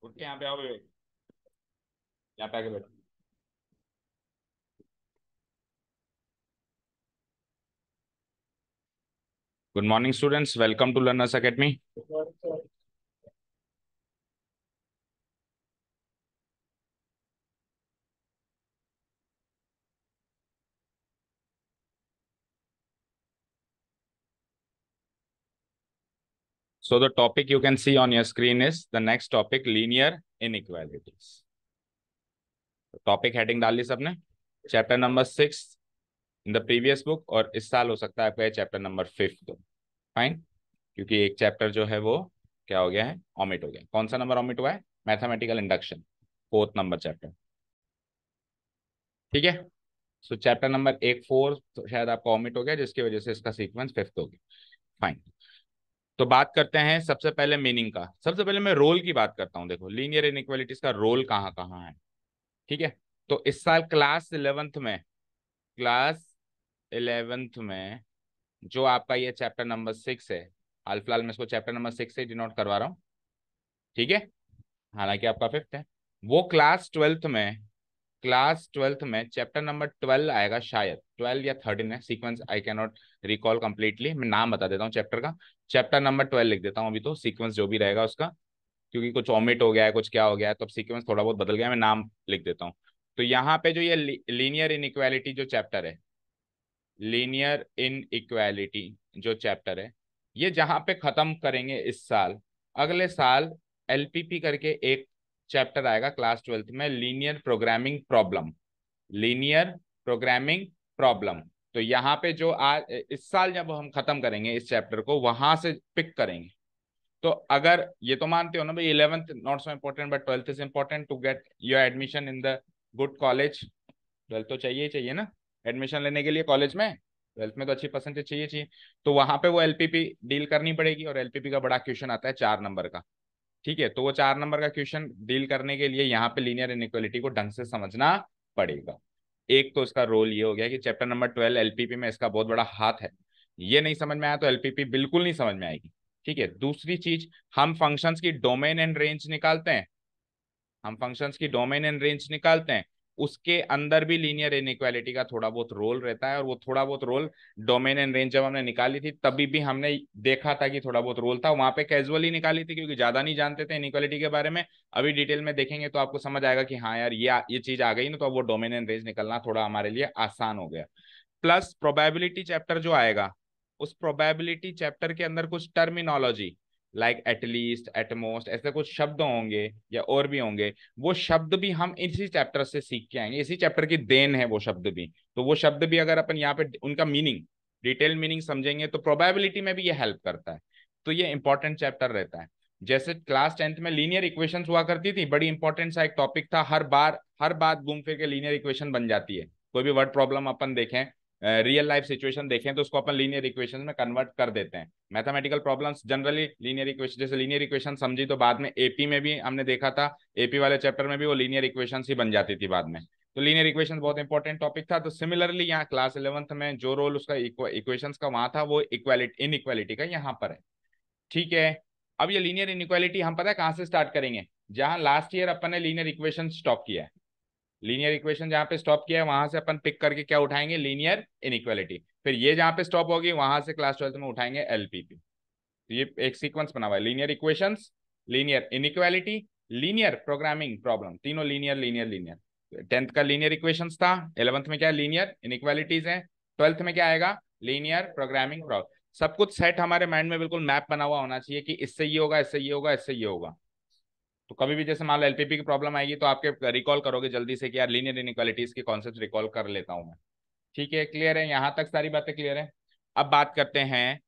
उठ के यहाँ पे आओ विवेक। यहाँ पे आके बैठो। Good morning students, welcome to Learners Academy. So the topic you can see on your screen is the next topic, linear inequalities. Topic heading डाल ली सबने। Chapter number 6 in the previous book, और इस साल हो सकता है आपका चैप्टर नंबर 5। फाइन, क्योंकि एक चैप्टर जो है वो क्या हो गया है, ऑमिट हो गया। कौन सा नंबर ऑमिट हुआ है? Mathematical induction, 4th number chapter. ठीक है। सो चैप्टर नंबर 1 4 तो शायद आपका ऑमिट हो गया, जिसकी वजह से इसका सीक्वेंस 5th हो गया। फाइन। तो बात करते हैं सबसे पहले मीनिंग का। सबसे पहले मैं रोल की बात करता हूं। देखो, लीनियर इनइक्वालिटीज का रोल कहाँ कहाँ है। ठीक है। तो इस साल क्लास 11th में जो आपका ये चैप्टर नंबर 6 है, हाल फिलहाल मैं इसको चैप्टर नंबर 6 से डिनोट करवा रहा हूँ। ठीक है, हालांकि आपका 5th है। वो क्लास 12th में चैप्टर नंबर 12 आएगा, शायद 12 या 13 है, sequence I can not recall completely. मैं नाम बता देता हूँ चैप्टर का। चैप्टर नंबर 12 लिख देता हूँ अभी, तो सीक्वेंस जो भी रहेगा उसका, क्योंकि कुछ ओमिट हो गया है, कुछ क्या हो गया है, तो अब सीक्वेंस थोड़ा बहुत बदल गया है, मैं नाम लिख देता हूँ। तो यहाँ पे जो ये लीनियर इनइक्वालिटी जो चैप्टर है, लीनियर इनइक्वालिटी जो चैप्टर है, ये जहाँ पे खत्म करेंगे इस साल, अगले साल एलपीपी करके एक चैप्टर आएगा क्लास 12th में, linear programming problem. Linear programming problem. तो यहाँ पे जो आज इस साल जब हम खत्म करेंगे इस चैप्टर को, वहां से पिक करेंगे। तो अगर ये तो मानते हो ना भाई, 11th not so important but 12th is important to get your admission in the good college. 12th तो चाहिए ही चाहिए ना एडमिशन लेने के लिए कॉलेज में। 12th में तो अच्छी परसेंटेज चाहिए चाहिए। तो वहां पे वो एलपीपी डील करनी पड़ेगी, और एलपीपी का बड़ा क्वेश्चन आता है 4 नंबर का। ठीक है, तो वो 4 नंबर का क्वेश्चन डील करने के लिए यहाँ पे लीनियर इनइक्वालिटी को ढंग से समझना पड़ेगा। एक तो इसका रोल ये हो गया कि चैप्टर नंबर 12 एलपीपी में इसका बहुत बड़ा हाथ है। ये नहीं समझ में आया तो एलपीपी बिल्कुल नहीं समझ में आएगी। ठीक है। दूसरी चीज, हम फंक्शंस की डोमेन एंड रेंज निकालते हैं। हम फंक्शंस की डोमेन एंड रेंज निकालते हैं, उसके अंदर भी लीनियर इनइक्वालिटी का थोड़ा बहुत रोल रहता है। और वो थोड़ा बहुत रोल, डोमेन एंड रेंज जब हमने निकाली थी तभी भी हमने देखा था कि थोड़ा बहुत रोल था, वहां पे कैजुअली निकाली थी क्योंकि ज्यादा नहीं जानते थे इनइक्वालिटी के बारे में। अभी डिटेल में देखेंगे तो आपको समझ आएगा कि हाँ यार, ये चीज आ गई ना, तो अब वो डोमेन एंड रेंज निकलना थोड़ा हमारे लिए आसान हो गया। प्लस प्रोबेबिलिटी चैप्टर जो आएगा, उस प्रोबेबिलिटी चैप्टर के अंदर कुछ टर्मिनोलॉजी लाइक एटलीस्ट, एटमोस्ट, ऐसे कुछ शब्द होंगे या और भी होंगे। वो शब्द भी हम इसी चैप्टर से सीख के आएंगे, इसी चैप्टर की देन है वो शब्द भी। तो वो शब्द भी अगर अपन यहाँ पे उनका मीनिंग, डिटेल मीनिंग समझेंगे तो प्रोबेबिलिटी में भी ये हेल्प करता है। तो ये इंपॉर्टेंट चैप्टर रहता है। जैसे क्लास 10th में लीनियर इक्वेशंस हुआ करती थी, बड़ी इंपॉर्टेंट सा एक टॉपिक था। हर बात घूम फिर के लीनियर इक्वेशन बन जाती है। कोई भी वर्ड प्रॉब्लम अपन देखें, रियल लाइफ सिचुएशन देखें, तो उसको अपन लीनियर इक्वेशन में कन्वर्ट कर देते हैं। Mathematical problems generally linear equation, जैसे लीनियर इक्वेशन समझी तो बाद में एपी में भी हमने देखा था, एपी वाले चैप्टर में भी वो लीनियर इक्वेशन ही बन जाती थी बाद में। तो लीनियर इक्वेशन बहुत इंपॉर्टेंट टॉपिक था। तो सिमिलरली यहाँ क्लास 11th में जो रोल उसका इक्वेशंस का वहां था, वो इक्वालिटी इनइक्वालिटी का यहाँ पर है। ठीक है। अब ये लीनियर इनइक्वालिटी हम पता है कहाँ से स्टार्ट करेंगे? जहां लास्ट ईयर अपन ने लीनियर इक्वेशन स्टॉप किया है। लीनियर इक्वेशन जहां पे स्टॉप किया है, वहां से अपन पिक करके क्या उठाएंगे? Linear inequality. फिर ये जहां पे स्टॉप होगी, वहां से क्लास 12th में उठाएंगे एलपीपी। तो ये एक सीक्वेंस बना हुआ है, linear equations, linear inequality, linear programming problem, तीनों लीनियर लीनियर लीनियर। 10th का लीनियर इक्वेशंस था, 11th में क्या लीनियर इनइक्वालिटीज है, 12th में क्या आएगा? Linear programming problem. सब कुछ सेट हमारे माइंड में बिल्कुल मैप बना हुआ होना चाहिए कि इससे ये होगा, इससे ये होगा, इससे ये होगा। तो कभी भी जैसे मान लो एलपीपी की प्रॉब्लम आएगी, तो आपके रिकॉल करोगे जल्दी से कि यार लीनियर इनइक्वालिटीज के कॉन्सेप्ट रिकॉल कर लेता हूं मैं। ठीक है, क्लियर है? यहां तक सारी बातें क्लियर है। अब बात करते हैं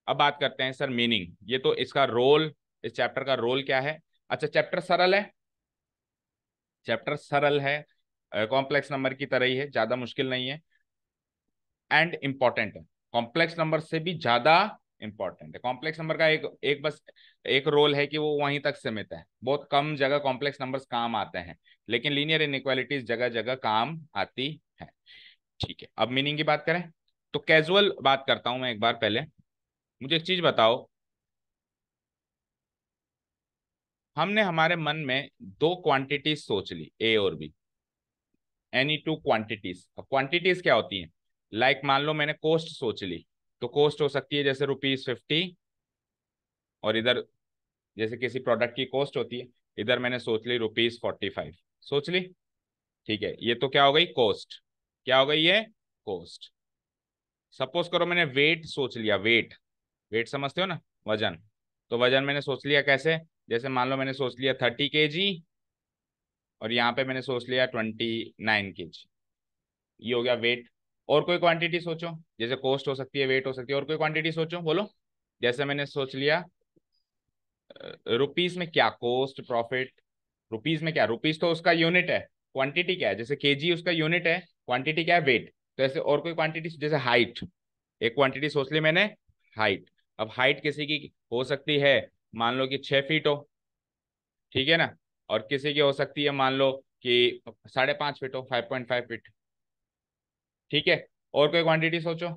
अब बात करते हैं सर मीनिंग। ये तो इसका रोल, इस चैप्टर का रोल क्या है? अच्छा, चैप्टर सरल है। चैप्टर सरल है, कॉम्प्लेक्स नंबर की तरह ही है, ज्यादा मुश्किल नहीं है। एंड इंपॉर्टेंट है, कॉम्प्लेक्स नंबर से भी ज्यादा इंपॉर्टेंट है। कॉम्प्लेक्स नंबर का एक एक बस एक रोल है कि वो वहीं तक सीमित है, बहुत कम जगह कॉम्प्लेक्स नंबर्स काम आते हैं, लेकिन लीनियर इनइक्वालिटीज जगह जगह काम आती है। ठीक है, अब मीनिंग की बात करें तो कैजुअल बात करता हूं मैं एक बार। पहले मुझे एक चीज बताओ, हमने हमारे मन में दो क्वांटिटीज सोच ली, ए और बी, एनी टू क्वांटिटीज। अब क्वांटिटीज क्या होती हैं? लाइक मान लो मैंने कोस्ट सोच ली, तो कोस्ट हो सकती है जैसे ₹50, और इधर जैसे किसी प्रोडक्ट की कॉस्ट होती है, इधर मैंने सोच ली ₹45 सोच ली। ठीक है, ये तो क्या हो गई? कॉस्ट। क्या हो गई ये? कॉस्ट। सपोज करो मैंने वेट सोच लिया, वेट, वेट समझते हो ना, वजन। तो वजन मैंने सोच लिया कैसे? जैसे मान लो मैंने सोच लिया 30 kg, और यहाँ पे मैंने सोच लिया 29 kg। ये हो गया वेट। और कोई क्वांटिटी सोचो, जैसे कॉस्ट हो सकती है, वेट हो सकती है, और कोई क्वांटिटी सोचो, बोलो। जैसे मैंने सोच लिया रुपीज में क्या, कॉस्ट प्रॉफिट, रुपीज में क्या, रुपीज तो उसका यूनिट है, क्वांटिटी क्या है, जैसे केजी उसका यूनिट है, क्वांटिटी क्या है, वेट। तो ऐसे और कोई क्वांटिटी, जैसे हाइट, एक क्वांटिटी सोच ली मैंने, हाइट। अब हाइट किसी की हो सकती है, मान लो कि 6 फीट हो, ठीक है ना, और किसी की हो सकती है मान लो कि 5.5 फीट हो, 5.5 फीट। ठीक है, और कोई क्वांटिटी सोचो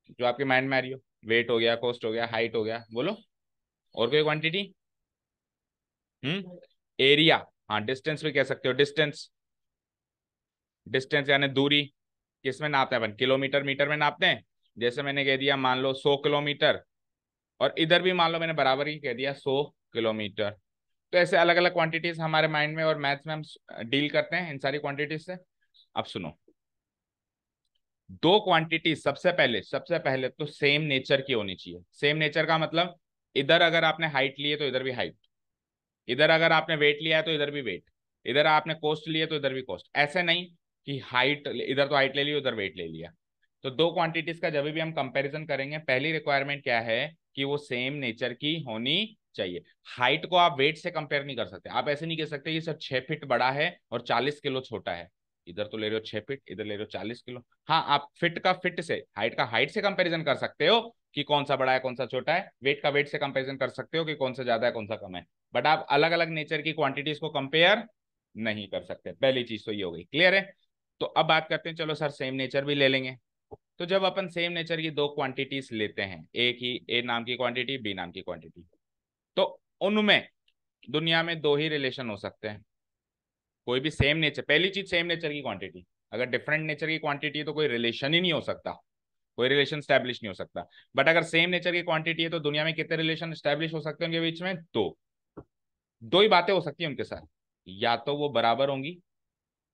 जो आपके माइंड में आ रही हो। वेट हो गया, कॉस्ट हो गया, हाइट हो गया, बोलो। और कोई क्वांटिटी? एरिया, हाँ डिस्टेंस भी कह सकते हो, डिस्टेंस। डिस्टेंस यानी दूरी, किस में नापते हैं अपन? किलोमीटर मीटर में नापते हैं। जैसे मैंने कह दिया मान लो 100 किलोमीटर, और इधर भी मान लो मैंने बराबर ही कह दिया 100 किलोमीटर। तो ऐसे अलग अलग क्वांटिटीज हमारे माइंड में और मैथ्स में हम डील करते हैं इन सारी क्वांटिटीज से। अब सुनो, दो क्वांटिटी सबसे पहले तो सेम नेचर की होनी चाहिए। सेम नेचर का मतलब, इधर अगर आपने हाइट ली है तो इधर भी हाइट, इधर अगर आपने वेट लिया है तो इधर भी वेट, इधर आपने कॉस्ट लिया तो इधर भी कॉस्ट। ऐसे नहीं कि हाइट, इधर तो हाइट ले ली, उधर वेट ले लिया। तो दो क्वांटिटीज का जब भी हम कंपैरिजन करेंगे, पहली रिक्वायरमेंट क्या है कि वो सेम नेचर की होनी चाहिए। हाइट को आप वेट से कंपेयर नहीं कर सकते। आप ऐसे नहीं कह सकते कि सर 6 फीट बड़ा है और 40 किलो छोटा है। इधर तो ले रहे हो 6 फीट, इधर ले रहे हो 40 किलो। हाँ, आप फिट का फिट से, हाइट का हाइट से कंपेरिजन कर सकते हो कि कौन सा बड़ा है कौन सा छोटा है। वेट का वेट से कंपेरिजन कर सकते हो कि कौन सा ज्यादा है कौन सा कम है। बट आप अलग अलग नेचर की क्वांटिटीज को कंपेयर नहीं कर सकते। पहली चीज तो ये हो गई, क्लियर है? तो अब बात करते हैं, चलो सर सेम नेचर भी ले लेंगे। तो जब अपन सेम नेचर की दो क्वांटिटीज लेते हैं, एक ही ए नाम की क्वांटिटी, बी नाम की क्वांटिटी, तो उनमें दुनिया में दो ही रिलेशन हो सकते हैं। कोई भी सेम नेचर, पहली चीज सेम नेचर की क्वांटिटी, अगर डिफरेंट नेचर की क्वांटिटी है तो कोई रिलेशन ही नहीं हो सकता, कोई रिलेशन स्टैब्लिश नहीं हो सकता। बट अगर सेम नेचर की क्वांटिटी है तो दुनिया में कितने रिलेशन स्टैब्लिश हो सकते हैं उनके बीच में? दो। दो ही बातें हो सकती है उनके साथ, या तो वो बराबर होंगी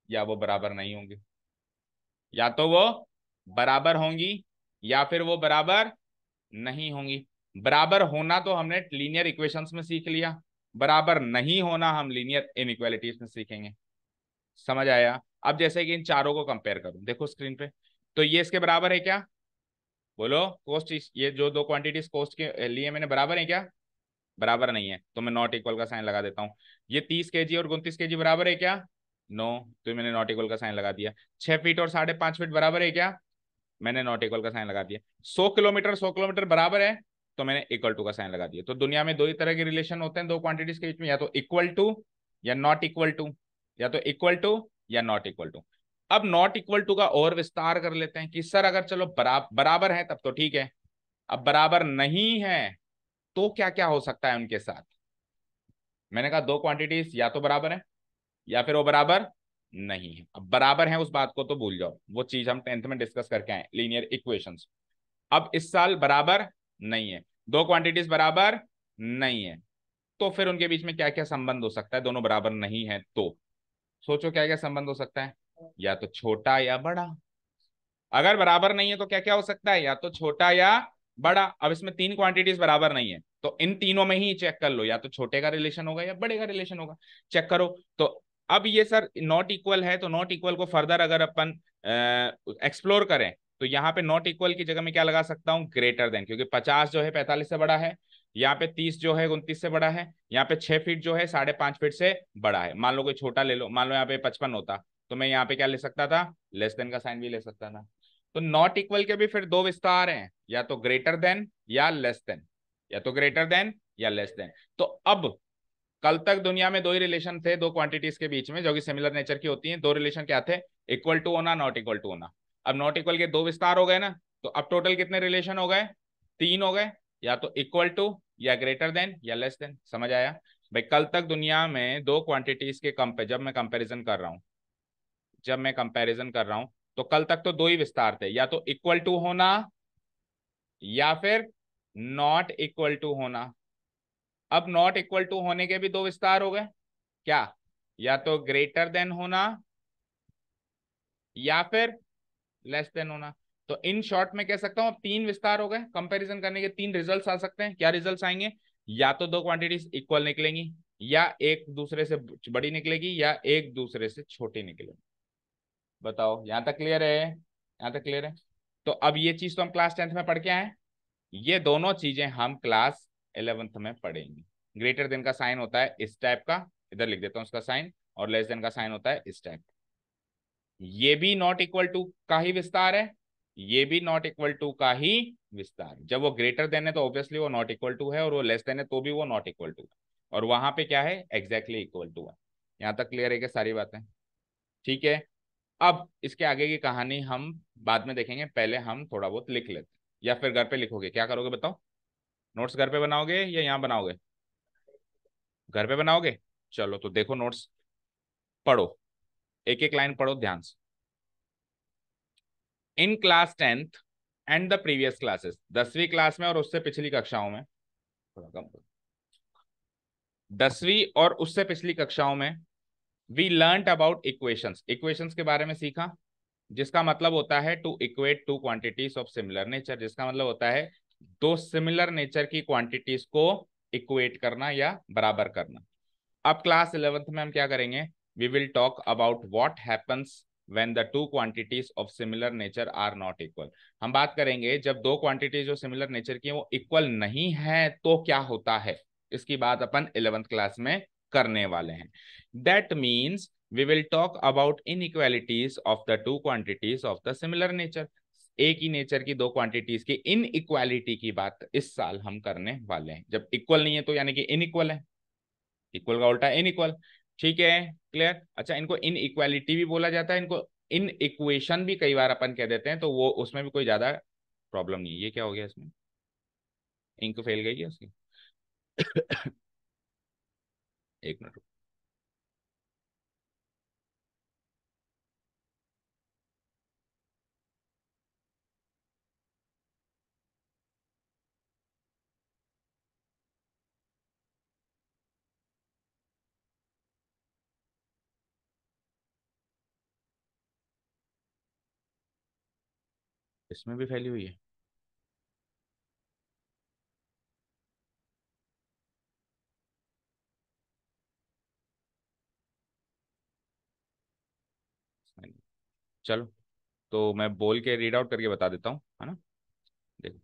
या वो बराबर नहीं होंगी। या तो वो बराबर होंगी या फिर वो बराबर नहीं होंगी। बराबर होना तो हमने लीनियर इक्वेशंस में सीख लिया, बराबर नहीं होना हम लीनियर इनइक्वालिटीज में सीखेंगे। समझ आया? अब जैसे कि इन चारों को कंपेयर करूं, देखो स्क्रीन पे, तो ये इसके बराबर है क्या? बोलो, कोस्ट, ये जो दो क्वांटिटीज कोस्ट के लिए मैंने, बराबर है क्या? बराबर नहीं है, तो मैं नॉट इक्वल का साइन लगा देता हूँ। ये 30 kg और 29 kg बराबर है क्या? नो, तो मैंने नॉट इक्वल का साइन लगा दिया। 6 फीट और 5.5 फीट बराबर है क्या? मैंने नॉट इक्वल का साइन लगा दिया। 100 किलोमीटर बराबर है, तो मैंने इक्वल टू का साइन लगा दिया। तो दुनिया में दो ही तरह के रिलेशन होते हैं दो क्वांटिटीज के बीच में, या तो इक्वल टू या नॉट इक्वल टू, या तो इक्वल टू या नॉट इक्वल टू। अब नॉट इक्वल टू का और विस्तार कर लेते हैं कि सर अगर चलो बराबर है तब तो ठीक है, अब बराबर नहीं है तो क्या क्या हो सकता है उनके साथ? मैंने कहा दो क्वांटिटीज या तो बराबर है या फिर वो बराबर नहीं है। अब बराबर है उस बात को तो भूल जाओ, वो चीज हम 10th में डिस्कस करके आए, लीनियर इक्वेशंस। अब इस साल बराबर नहीं है, दो क्वांटिटीज बराबर नहीं है, तो फिर उनके बीच में क्या क्या संबंध हो सकता है? दोनों बराबर नहीं है तो सोचो क्या क्या संबंध हो सकता है, या तो छोटा या बड़ा। अगर बराबर नहीं है तो क्या क्या हो सकता है? या तो छोटा या बड़ा। अब इसमें तीन क्वांटिटीज बराबर नहीं है, तो इन तीनों में ही चेक कर लो, या तो छोटे का रिलेशन होगा या बड़े का रिलेशन होगा। चेक करो। तो अब ये सर नॉट इक्वल है, तो नॉट इक्वल को फर्दर अगर अपन एक्सप्लोर करें, तो यहाँ पे नॉट इक्वल की जगह में क्या लगा सकता हूँ? ग्रेटर देन, क्योंकि 50 जो है 45 से बड़ा है, यहाँ पे 30 जो है 29 से बड़ा है, यहाँ पे 6 फीट जो है 5.5 फीट से बड़ा है। मान लो कोई छोटा ले लो, मान लो यहाँ पे 55 होता, तो मैं यहाँ पे क्या ले सकता था? लेस देन का साइन भी ले सकता था। तो नॉट इक्वल के भी फिर दो विस्तार हैं, या तो ग्रेटर देन या लेस देन, या तो ग्रेटर देन या लेस देन। तो अब कल तक दुनिया में दो ही रिलेशन थे दो क्वांटिटीज के बीच में जो कि सिमिलर नेचर की होती हैं। दो रिलेशन क्या थे? इक्वल टू होना, नॉट इक्वल टू होना। अब नॉट इक्वल के दो विस्तार हो गए ना, तो अब टोटल कितने रिलेशन हो गए? तीन हो गए, या तो इक्वल टू या ग्रेटर देन या लेस देन। समझ आया? भाई कल तक दुनिया में दो क्वांटिटीज के जब मैं कंपैरिजन कर रहा हूं तो कल तक तो दो ही विस्तार थे, या तो इक्वल टू होना या फिर नॉट इक्वल टू होना। अब नॉट इक्वल टू होने के भी दो विस्तार हो गए क्या, या तो ग्रेटर देन होना या फिर लेस देन होना। तो इन शॉर्ट में कह सकता हूं अब तीन विस्तार हो गए, कंपैरिजन करने के तीन रिजल्ट्स आ सकते हैं। क्या रिजल्ट्स आएंगे, या तो दो क्वांटिटीज इक्वल निकलेंगी, या एक दूसरे से बड़ी निकलेगी, या एक दूसरे से छोटी निकलेगी। बताओ, यहां तक क्लियर है? यहां तक क्लियर है? तो अब ये चीज तो हम क्लास 10th में पढ़ के आए, ये दोनों चीजें हम क्लास 11th में पढ़ेंगे। ग्रेटर देन का साइन होता है इस टाइप का, इधर लिख देता हूं उसका साइन, और लेस देन का साइन होता है इस टाइप। ये भी नॉट इक्वल टू का ही विस्तार है, ये भी नॉट इक्वल टू का ही विस्तार। जब वो ग्रेटर देन है तो ऑब्वियसली वो नॉट इक्वल टू है, और वो लेस देन है तो भी वो नॉट इक्वल टू है, और वहां पे क्या है, एग्जैक्टली इक्वल टू है। यहां तक क्लियर है क्या सारी बातें? ठीक है। अब इसके आगे की कहानी हम बाद में देखेंगे, पहले हम थोड़ा बहुत लिख लेते हैं। या फिर घर पे लिखोगे, क्या करोगे बताओ? नोट्स घर पे बनाओगे या यहाँ बनाओगे? घर पे बनाओगे। चलो तो देखो नोट्स, पढ़ो, एक एक लाइन पढ़ो ध्यान से। In class 10th and the previous classes, 10वीं क्लास में और उससे पिछली कक्षाओं में, थोड़ा कम करो, 10वीं और उससे पिछली कक्षाओं में we learned about equations, equations के बारे में सीखा, जिसका मतलब होता है to equate two quantities of similar nature, जिसका मतलब होता है दो सिमिलर नेचर की क्वांटिटीज को इक्वेट करना या बराबर करना। अब क्लास 11th में हम क्या करेंगे, we will talk about what happens when the two quantities of similar nature are not equal. हम बात करेंगे जब दो क्वांटिटीज जो सिमिलर नेचर की है वो इक्वल नहीं है तो क्या होता है, इसकी बात अपन 11th क्लास में करने वाले हैं। That means we will talk about inequalities of the two quantities of the similar nature. एक ही नेचर की दो क्वांटिटीज की इन इक्वालिटी की बात इस साल हम करने वाले हैं। जब इक्वल नहीं है तो यानी कि इनइक्वल है, इक्वल का उल्टा इनइक्वल। ठीक है, क्लियर? अच्छा, इनको इन इक्वालिटी भी बोला जाता है, इनको इन इक्वेशन भी कई बार अपन कह देते हैं, तो वो उसमें भी कोई ज्यादा प्रॉब्लम नहीं है। ये क्या हो गया इसमें, इंक फेल गई है उसकी। एक मिनट। इसमें भी फैली हुई है। इसमें नहीं। चलो, तो मैं बोल के रीड आउट करके बता देता हूँ, है ना? देखो।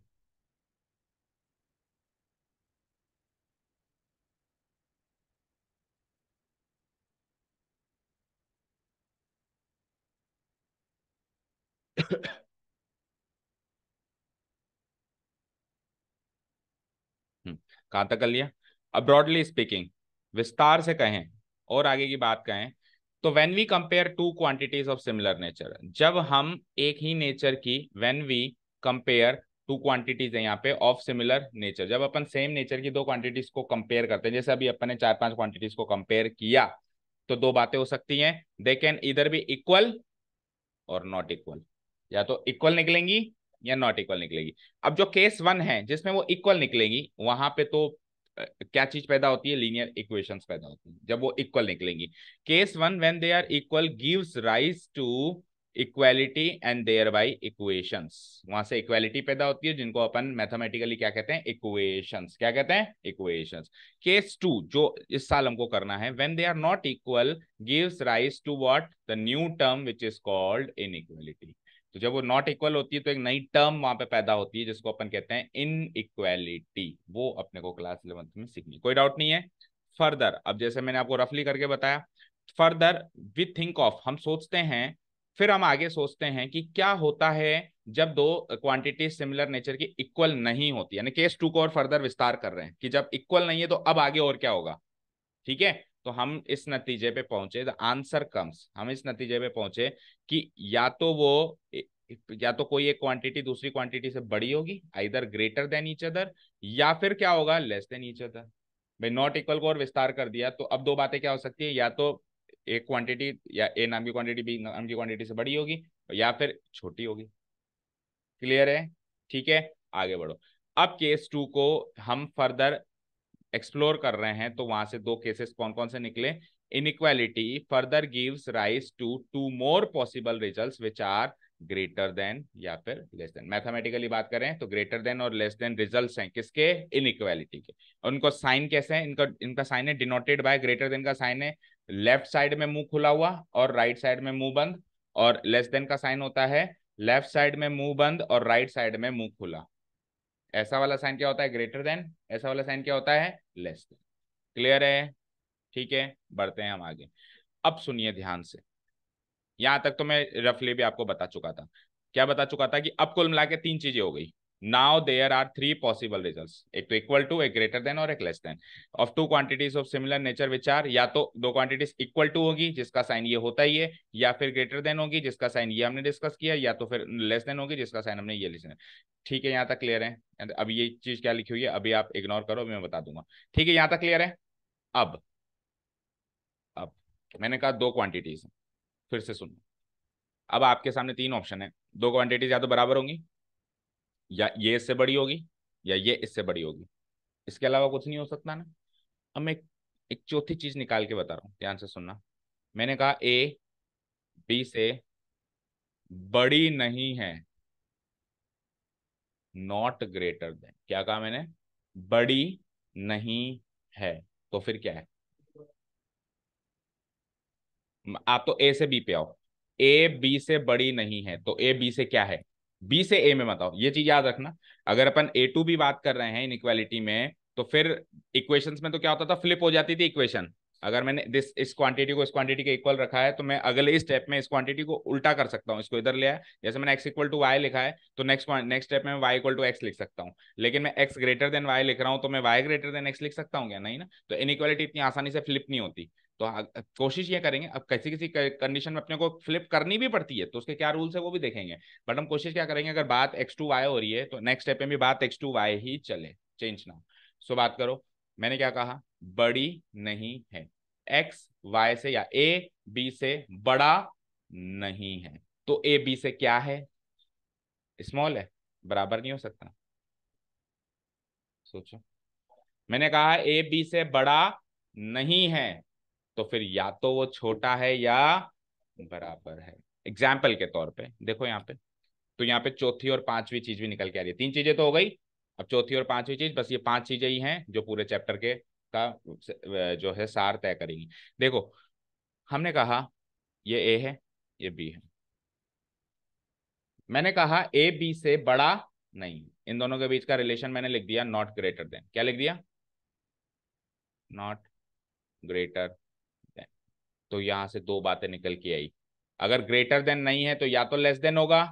कहाँ तक कर लिया? अब ब्रॉडली स्पीकिंग, विस्तार से कहें और आगे की बात कहें तो when we compare two quantities of similar nature, जब हम एक ही नेचर की, when we compare two quantities है यहाँ पे ऑफ सिमिलर नेचर, जब अपन सेम नेचर की दो क्वांटिटीज को कंपेयर करते हैं, जैसे अभी अपन ने चार पांच क्वांटिटीज को कंपेयर किया, तो दो बातें हो सकती हैं, दे कैन इधर बी इक्वल और नॉट इक्वल, या तो इक्वल निकलेंगी या नॉट इक्वल निकलेगी। अब जो केस वन है जिसमें वो इक्वल निकलेंगी, वहां पे तो क्या चीज पैदा होती है, लीनियर इक्वेशंस पैदा होती है जब वो इक्वल निकलेंगी। Case one when they are equal gives rise to equality and thereby equations, वहां से इक्वालिटी पैदा होती है जिनको अपन मैथमेटिकली क्या कहते हैं, इक्वेशंस। क्या कहते हैं, इक्वेशंस। केस टू जो इस साल हमको करना है, when they are not equal gives rise to what, the new term which is called inequality. तो जब वो नॉट इक्वल होती है तो एक नई टर्म वहां पे पैदा होती है जिसको अपन कहते हैं इन इक्वालिटी। वो अपने को क्लास 11th में सीखनी, कोई डाउट नहीं है। फर्दर, अब जैसे मैंने आपको रफली करके बताया, फर्दर वी थिंक ऑफ, हम सोचते हैं, फिर हम आगे सोचते हैं कि क्या होता है जब दो क्वांटिटी सिमिलर नेचर की इक्वल नहीं होती, यानी केस टू को और फर्दर विस्तार कर रहे हैं कि जब इक्वल नहीं है तो अब आगे और क्या होगा। ठीक है, तो हम इस नतीजे पे पहुंचे, द आंसर कम्स, हम इस नतीजे पे पहुंचे कि या तो कोई एक क्वांटिटी दूसरी क्वांटिटी से बड़ी होगी, either greater than each other, या फिर क्या होगा, लेस देन ईच अदर। भाई नॉट इक्वल को और विस्तार कर दिया तो अब दो बातें क्या हो सकती है, या तो एक क्वांटिटी या ए नाम की क्वांटिटी बी नाम की क्वांटिटी से बड़ी होगी या फिर छोटी होगी। क्लियर है? ठीक है, आगे बढ़ो। अब केस टू को हम फर्दर एक्सप्लोर कर रहे हैं तो वहां से दो केसेस कौन कौन से निकले। Inequality further gives rise to two more possible results which are greater than या फिर लेस देन। मैथमेटिकली बात करें तो ग्रेटर देन और लेस देन रिजल्ट्स हैं किसके, इनइक्वालिटी के। उनको साइन कैसे है, इनका इनका साइन है डिनोटेड बाय, ग्रेटर देन का साइन है लेफ्ट साइड में मुंह खुला हुआ और राइट साइड में मुंह बंद, और लेस देन का साइन होता है लेफ्ट साइड में मुंह बंद और राइट साइड में मुंह खुला। ऐसा वाला साइन क्या होता है, ग्रेटर देन, ऐसा वाला साइन क्या होता है, लेस देन। क्लियर है? ठीक है, बढ़ते हैं हम आगे। अब सुनिए ध्यान से, यहां तक तो मैं रफली भी आपको बता चुका था। क्या बता चुका था कि अब कुल मिला के तीन चीजें हो गई। Now there are three possible results, एक तो इक्वल टू, एक ग्रेटर देन और एक less than of two quantities of similar nature which are, या तो दो क्वांटिटीज इक्वल टू होगी जिसका साइन ये होता ही है, या फिर ग्रेटर देन होगी जिसका साइन ये हमने डिस्कस किया, या तो फिर लेस देन होगी जिसका साइन हमने ये लिखा। ठीक है, यहाँ तक क्लियर है? अब ये चीज क्या लिखी हुई है अभी आप इग्नोर करो, अभी मैं बता दूंगा। ठीक है, यहाँ तक क्लियर है? अब मैंने कहा दो क्वांटिटीज, फिर से सुनो। अब आपके सामने तीन ऑप्शन है, दो क्वांटिटीज या तो बराबर होंगी, या ये इससे बड़ी होगी, या ये इससे बड़ी होगी। इसके अलावा कुछ नहीं हो सकता ना। अब मैं एक चौथी चीज निकाल के बता रहा हूं, ध्यान से सुनना। मैंने कहा ए बी से बड़ी नहीं है, नॉट ग्रेटर देन। क्या कहा मैंने, बड़ी नहीं है, तो फिर क्या है। आप तो ए से बी पे आओ। ए बी से बड़ी नहीं है तो ए बी से क्या है, बी से ए में मत आओ, ये चीज याद रखना। अगर अपन ए टू भी बात कर रहे हैं इनइक्वालिटी में तो फिर इक्वेशंस में तो क्या होता था, फ्लिप हो जाती थी इक्वेशन। अगर मैंने दिस इस क्वांटिटी को इस क्वांटिटी के इक्वल रखा है तो मैं अगले स्टेप में इस क्वांटिटी को उल्टा कर सकता हूँ, इसको इधर ले आया, जैसे मैंने x इक्वल टू वाई लिखा है तो नेक्स्ट स्टेप में y इक्वल टू एक्स लिख सकता हूँ। लेकिन मैं x ग्रेटर देन y लिख रहा हूँ तो मैं y ग्रेटर देन x लिख सकता हूँ क्या, नहीं ना। तो इनइक्वालिटी इतनी आसानी से फ्लिप नहीं होती। तो कोशिश ये करेंगे, अब किसी किसी कंडीशन में अपने को फ्लिप करनी भी पड़ती है तो उसके क्या रूल्स है वो भी देखेंगे। बट हम कोशिश क्या करेंगे, अगर बात एक्स टू वाई हो रही है तो नेक्स्ट स्टेप में भी बात एक्स टू वाई ही चले, चेंज ना हो। सो बात करो, मैंने क्या कहा, बड़ी नहीं है, एक्स वाई से या ए बी से बड़ा नहीं है, तो ए बी से क्या है, स्मॉल है, बराबर नहीं हो सकता। सोचो, मैंने कहा ए बी से बड़ा नहीं है तो फिर या तो वो छोटा है या बराबर है। एग्जाम्पल के तौर पे देखो यहाँ पे, तो यहाँ पे चौथी और पांचवी चीज भी निकल के आ रही है, तीन चीजें तो हो गई, अब चौथी और पांचवी चीज, बस ये पांच चीजें ही हैं जो पूरे चैप्टर के का जो है सार तय करेंगी। देखो, हमने कहा ये ए है, ये बी है, मैंने कहा ए बी से बड़ा नहीं, इन दोनों के बीच का रिलेशन मैंने लिख दिया नॉट ग्रेटर देन। क्या लिख दिया, नॉट ग्रेटर देन। तो यहां से दो बातें निकल के आई, अगर ग्रेटर देन नहीं है तो या तो लेस देन होगा,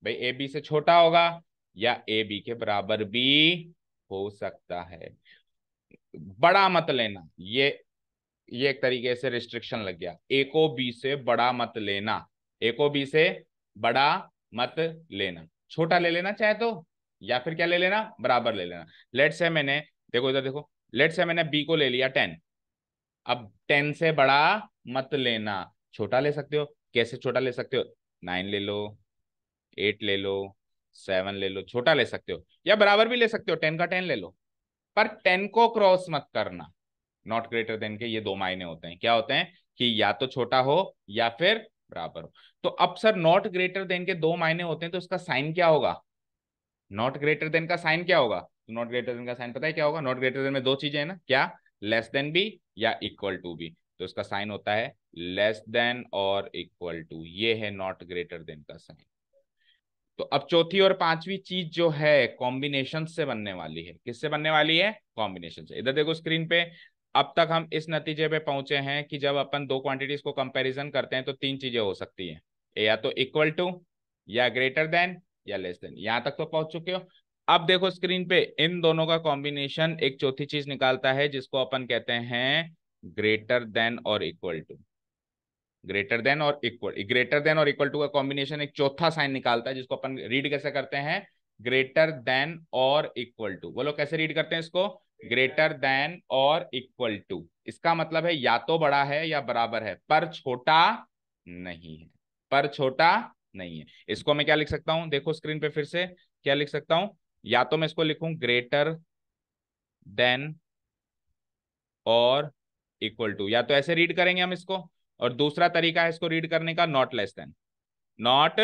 भाई ए बी से छोटा होगा, या ए बी के बराबर भी हो सकता है। बड़ा मत लेना, ये एक तरीके से रिस्ट्रिक्शन लग गया, ए को बी से बड़ा मत लेना, ए को बी से बड़ा मत लेना, छोटा ले लेना चाहे तो, या फिर क्या ले लेना, बराबर ले लेना। लेट से मैंने, देखो इधर देखो, लेट से मैंने बी को ले लिया 10, अब 10 से बड़ा मत लेना, छोटा ले सकते हो, कैसे छोटा ले सकते हो, 9 ले लो, 8 ले लो, 7 ले लो, छोटा ले सकते हो, या बराबर भी ले सकते हो, 10 का 10 ले लो, पर 10 को क्रॉस मत करना। नॉट ग्रेटर देन के ये दो मायने होते हैं, क्या होते हैं कि या तो छोटा हो या फिर बराबर हो। तो अब सर नॉट ग्रेटर देन के दो मायने होते हैं तो इसका साइन क्या होगा, नॉट ग्रेटर देन का साइन क्या होगा, तो नॉट ग्रेटर देन का साइन पता है क्या होगा, नॉट ग्रेटर देन में दो चीजें है ना, क्या, लेस देन बी या इक्वल टू बी, तो इसका साइन होता है लेस देन और इक्वल टू, ये है नॉट ग्रेटर देन का साइन। तो अब चौथी और पांचवी चीज जो है कॉम्बिनेशन से बनने वाली है, किससे बनने वाली है, कॉम्बिनेशन से। इधर देखो स्क्रीन पे, अब तक हम इस नतीजे पे पहुंचे हैं कि जब अपन दो क्वांटिटीज को कंपैरिजन करते हैं तो तीन चीजें हो सकती हैं, या तो इक्वल टू, या ग्रेटर देन, या लेस देन, यहां तक तो पहुंच चुके हो। अब देखो स्क्रीन पे, इन दोनों का कॉम्बिनेशन एक चौथी चीज निकालता है जिसको अपन कहते हैं ग्रेटर देन और इक्वल टू। ग्रेटर देन और इक्वल, ग्रेटर देन और इक्वल टू का कॉम्बिनेशन एक चौथा साइन निकालता है जिसको अपन रीड कैसे करते हैं, ग्रेटर देन और इक्वल टू। बोलो कैसे रीड करते हैं इसको, ग्रेटर देन और इक्वल टू, इसका मतलब है या तो बड़ा है या बराबर है, पर छोटा नहीं है, पर छोटा नहीं है। इसको मैं क्या लिख सकता हूं, देखो स्क्रीन पे फिर से क्या लिख सकता हूं, या तो मैं इसको लिखूं ग्रेटर देन और इक्वल टू, या तो ऐसे रीड करेंगे हम इसको, और दूसरा तरीका है इसको रीड करने का, not less then, not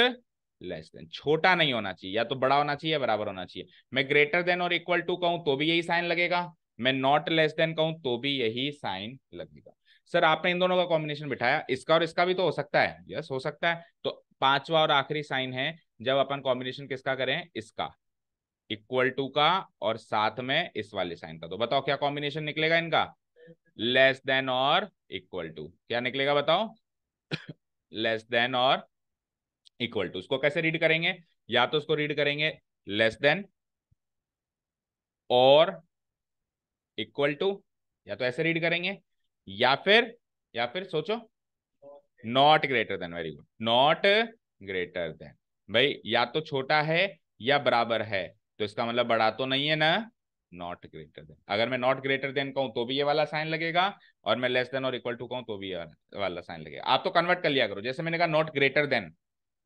less then, छोटा नहीं होना चाहिए, या तो बड़ा होना चाहिए या बराबर होना चाहिए। मैं ग्रेटर देन और इक्वल टू कहूं तो भी यही साइन लगेगा, मैं नॉट लेस देन कहूं तो भी यही साइन लगेगा। सर आपने इन दोनों का कॉम्बिनेशन बिठाया, इसका और इसका भी तो हो सकता है, यस हो सकता है। तो पांचवा और आखिरी साइन है जब अपन कॉम्बिनेशन किसका करें, इसका, इक्वल टू का और साथ में इस वाले साइन का। तो बताओ क्या कॉम्बिनेशन निकलेगा इनका, लेस देन और इक्वल टू, क्या निकलेगा बताओ, लेस देन और इक्वल टू। उसको कैसे रीड करेंगे, या तो उसको रीड करेंगे लेस देन और इक्वल टू, या तो ऐसे रीड करेंगे, या फिर सोचो not greater then, very good, not greater then. भाई या तो छोटा है या बराबर है, तो इसका मतलब बड़ा तो नहीं है ना, नॉट ग्रेटर देन। अगर मैं नॉट ग्रेटर देन कहूं तो भी ये वाला साइन लगेगा, और मैं लेस देन और इक्वल टू कहूं तो भी ये वाला साइन लगेगा। आप तो कन्वर्ट कर लिया करो, जैसे मैंने कहा नॉट ग्रेटर देन,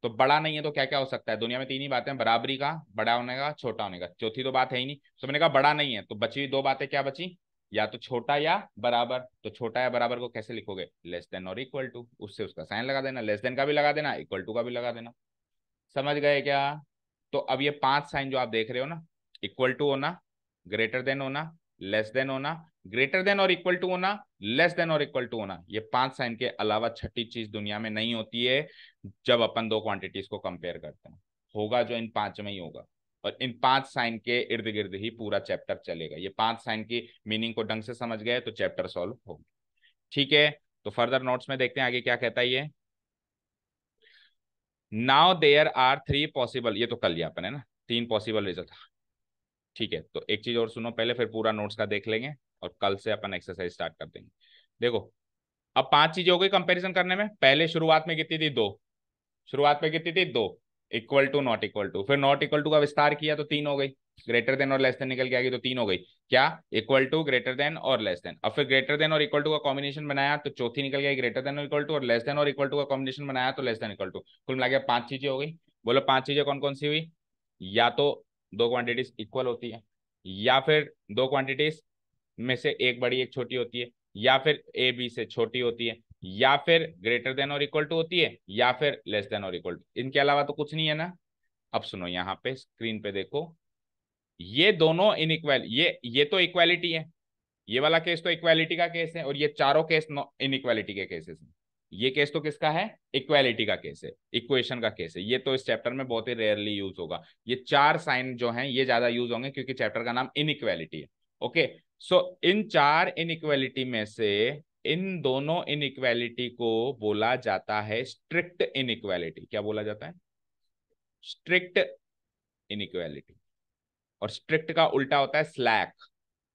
तो बड़ा नहीं है तो क्या क्या हो सकता है, दुनिया में तीन ही बातें, बराबरी का, बड़ा होने का, छोटा होने का, चौथी तो बात है ही नहीं। तो मैंने कहा बड़ा नहीं है, तो बची हुई दो बातें क्या बची, या तो छोटा या बराबर। तो छोटा या बराबर को कैसे लिखोगे, लेस देन और इक्वल टू, उससे उसका साइन लगा देना, लेस देन का भी लगा देना, इक्वल टू का भी लगा देना। समझ गए क्या। तो अब ये पांच साइन जो आप देख रहे हो ना, इक्वल टू होना, ग्रेटर देन होना, लेस देन होना, ग्रेटर देन और इक्वल टू होना, लेस देन और इक्वल टू होना, ये पांच साइन के अलावा छठी चीज दुनिया में नहीं होती है जब अपन दो क्वांटिटीज को कंपेयर करते हैं। होगा जो इन पांच में ही होगा, और इन पांच साइन के इर्द गिर्द ही पूरा चैप्टर चलेगा। ये पांच साइन की मीनिंग को ढंग से समझ गए तो चैप्टर सॉल्व होगा। ठीक है, तो फर्दर नोट्स में देखते हैं आगे क्या कहता है ये। Now there are three possible, ये तो कल लिया अपन है ना, तीन पॉसिबल रिजल्ट। ठीक है, तो एक चीज और सुनो पहले, फिर पूरा नोट्स का देख लेंगे, और कल से अपन एक्सरसाइज स्टार्ट कर देंगे। देखो, अब पांच चीजें हो गई कंपैरिजन करने में। पहले शुरुआत में कितनी थी, दो, शुरुआत में कितनी थी, दो, equal to not equal to, फिर नॉट इक्वल टू का विस्तार किया तो तीन हो गई, ग्रेटर देन और लेस देन निकल के आ गई तो तीन हो गई, क्या, इक्वल टू, ग्रेटर देन और लेस देन। अब फिर ग्रेटर देन और इक्वल टू का कॉम्बिनेशन बनाया तो चौथी निकल गई, ग्रेटर देन और इक्वल टू, और लेस देन और इक्वल टू का कॉम्बिनेशन बनाया तो लेस देन इक्वल टू। कुल मिला के पांच चीजें हो गई। बोलो पांच चीजें कौन कौन सी हुई, या तो दो क्वांटिटीज इक्वल होती है, या फिर दो क्वांटिटीज में से एक बड़ी एक छोटी होती है, या फिर ए बी से छोटी होती है, या फिर ग्रेटर देन और इक्वल टू होती है, या फिर लेस देन और इक्वल टू। इनके अलावा तो कुछ नहीं है ना। अब सुनो यहाँ पे स्क्रीन पे देखो, ये दोनों इनइक्वल, ये तो इक्वालिटी है, ये वाला केस तो इक्वालिटी का केस है, और ये चारों केस इनइक्वालिटी के केसेस हैं। ये केस तो किसका है, इक्वालिटी का केस है, इक्वेशन का केस है। ये तो इस चैप्टर में बहुत ही रेयरली यूज होगा। ये चार साइन जो हैं ये ज्यादा यूज होंगे क्योंकि चैप्टर का नाम इनइक्वालिटी है। ओके, सो इन चार इनइक्वालिटी में से इन दोनों इनइक्वालिटी को बोला जाता है स्ट्रिक्ट इनइक्वालिटी। क्या बोला जाता है, स्ट्रिक्ट इनइक्वालिटी। और स्ट्रिक्ट का उल्टा होता है स्लैक।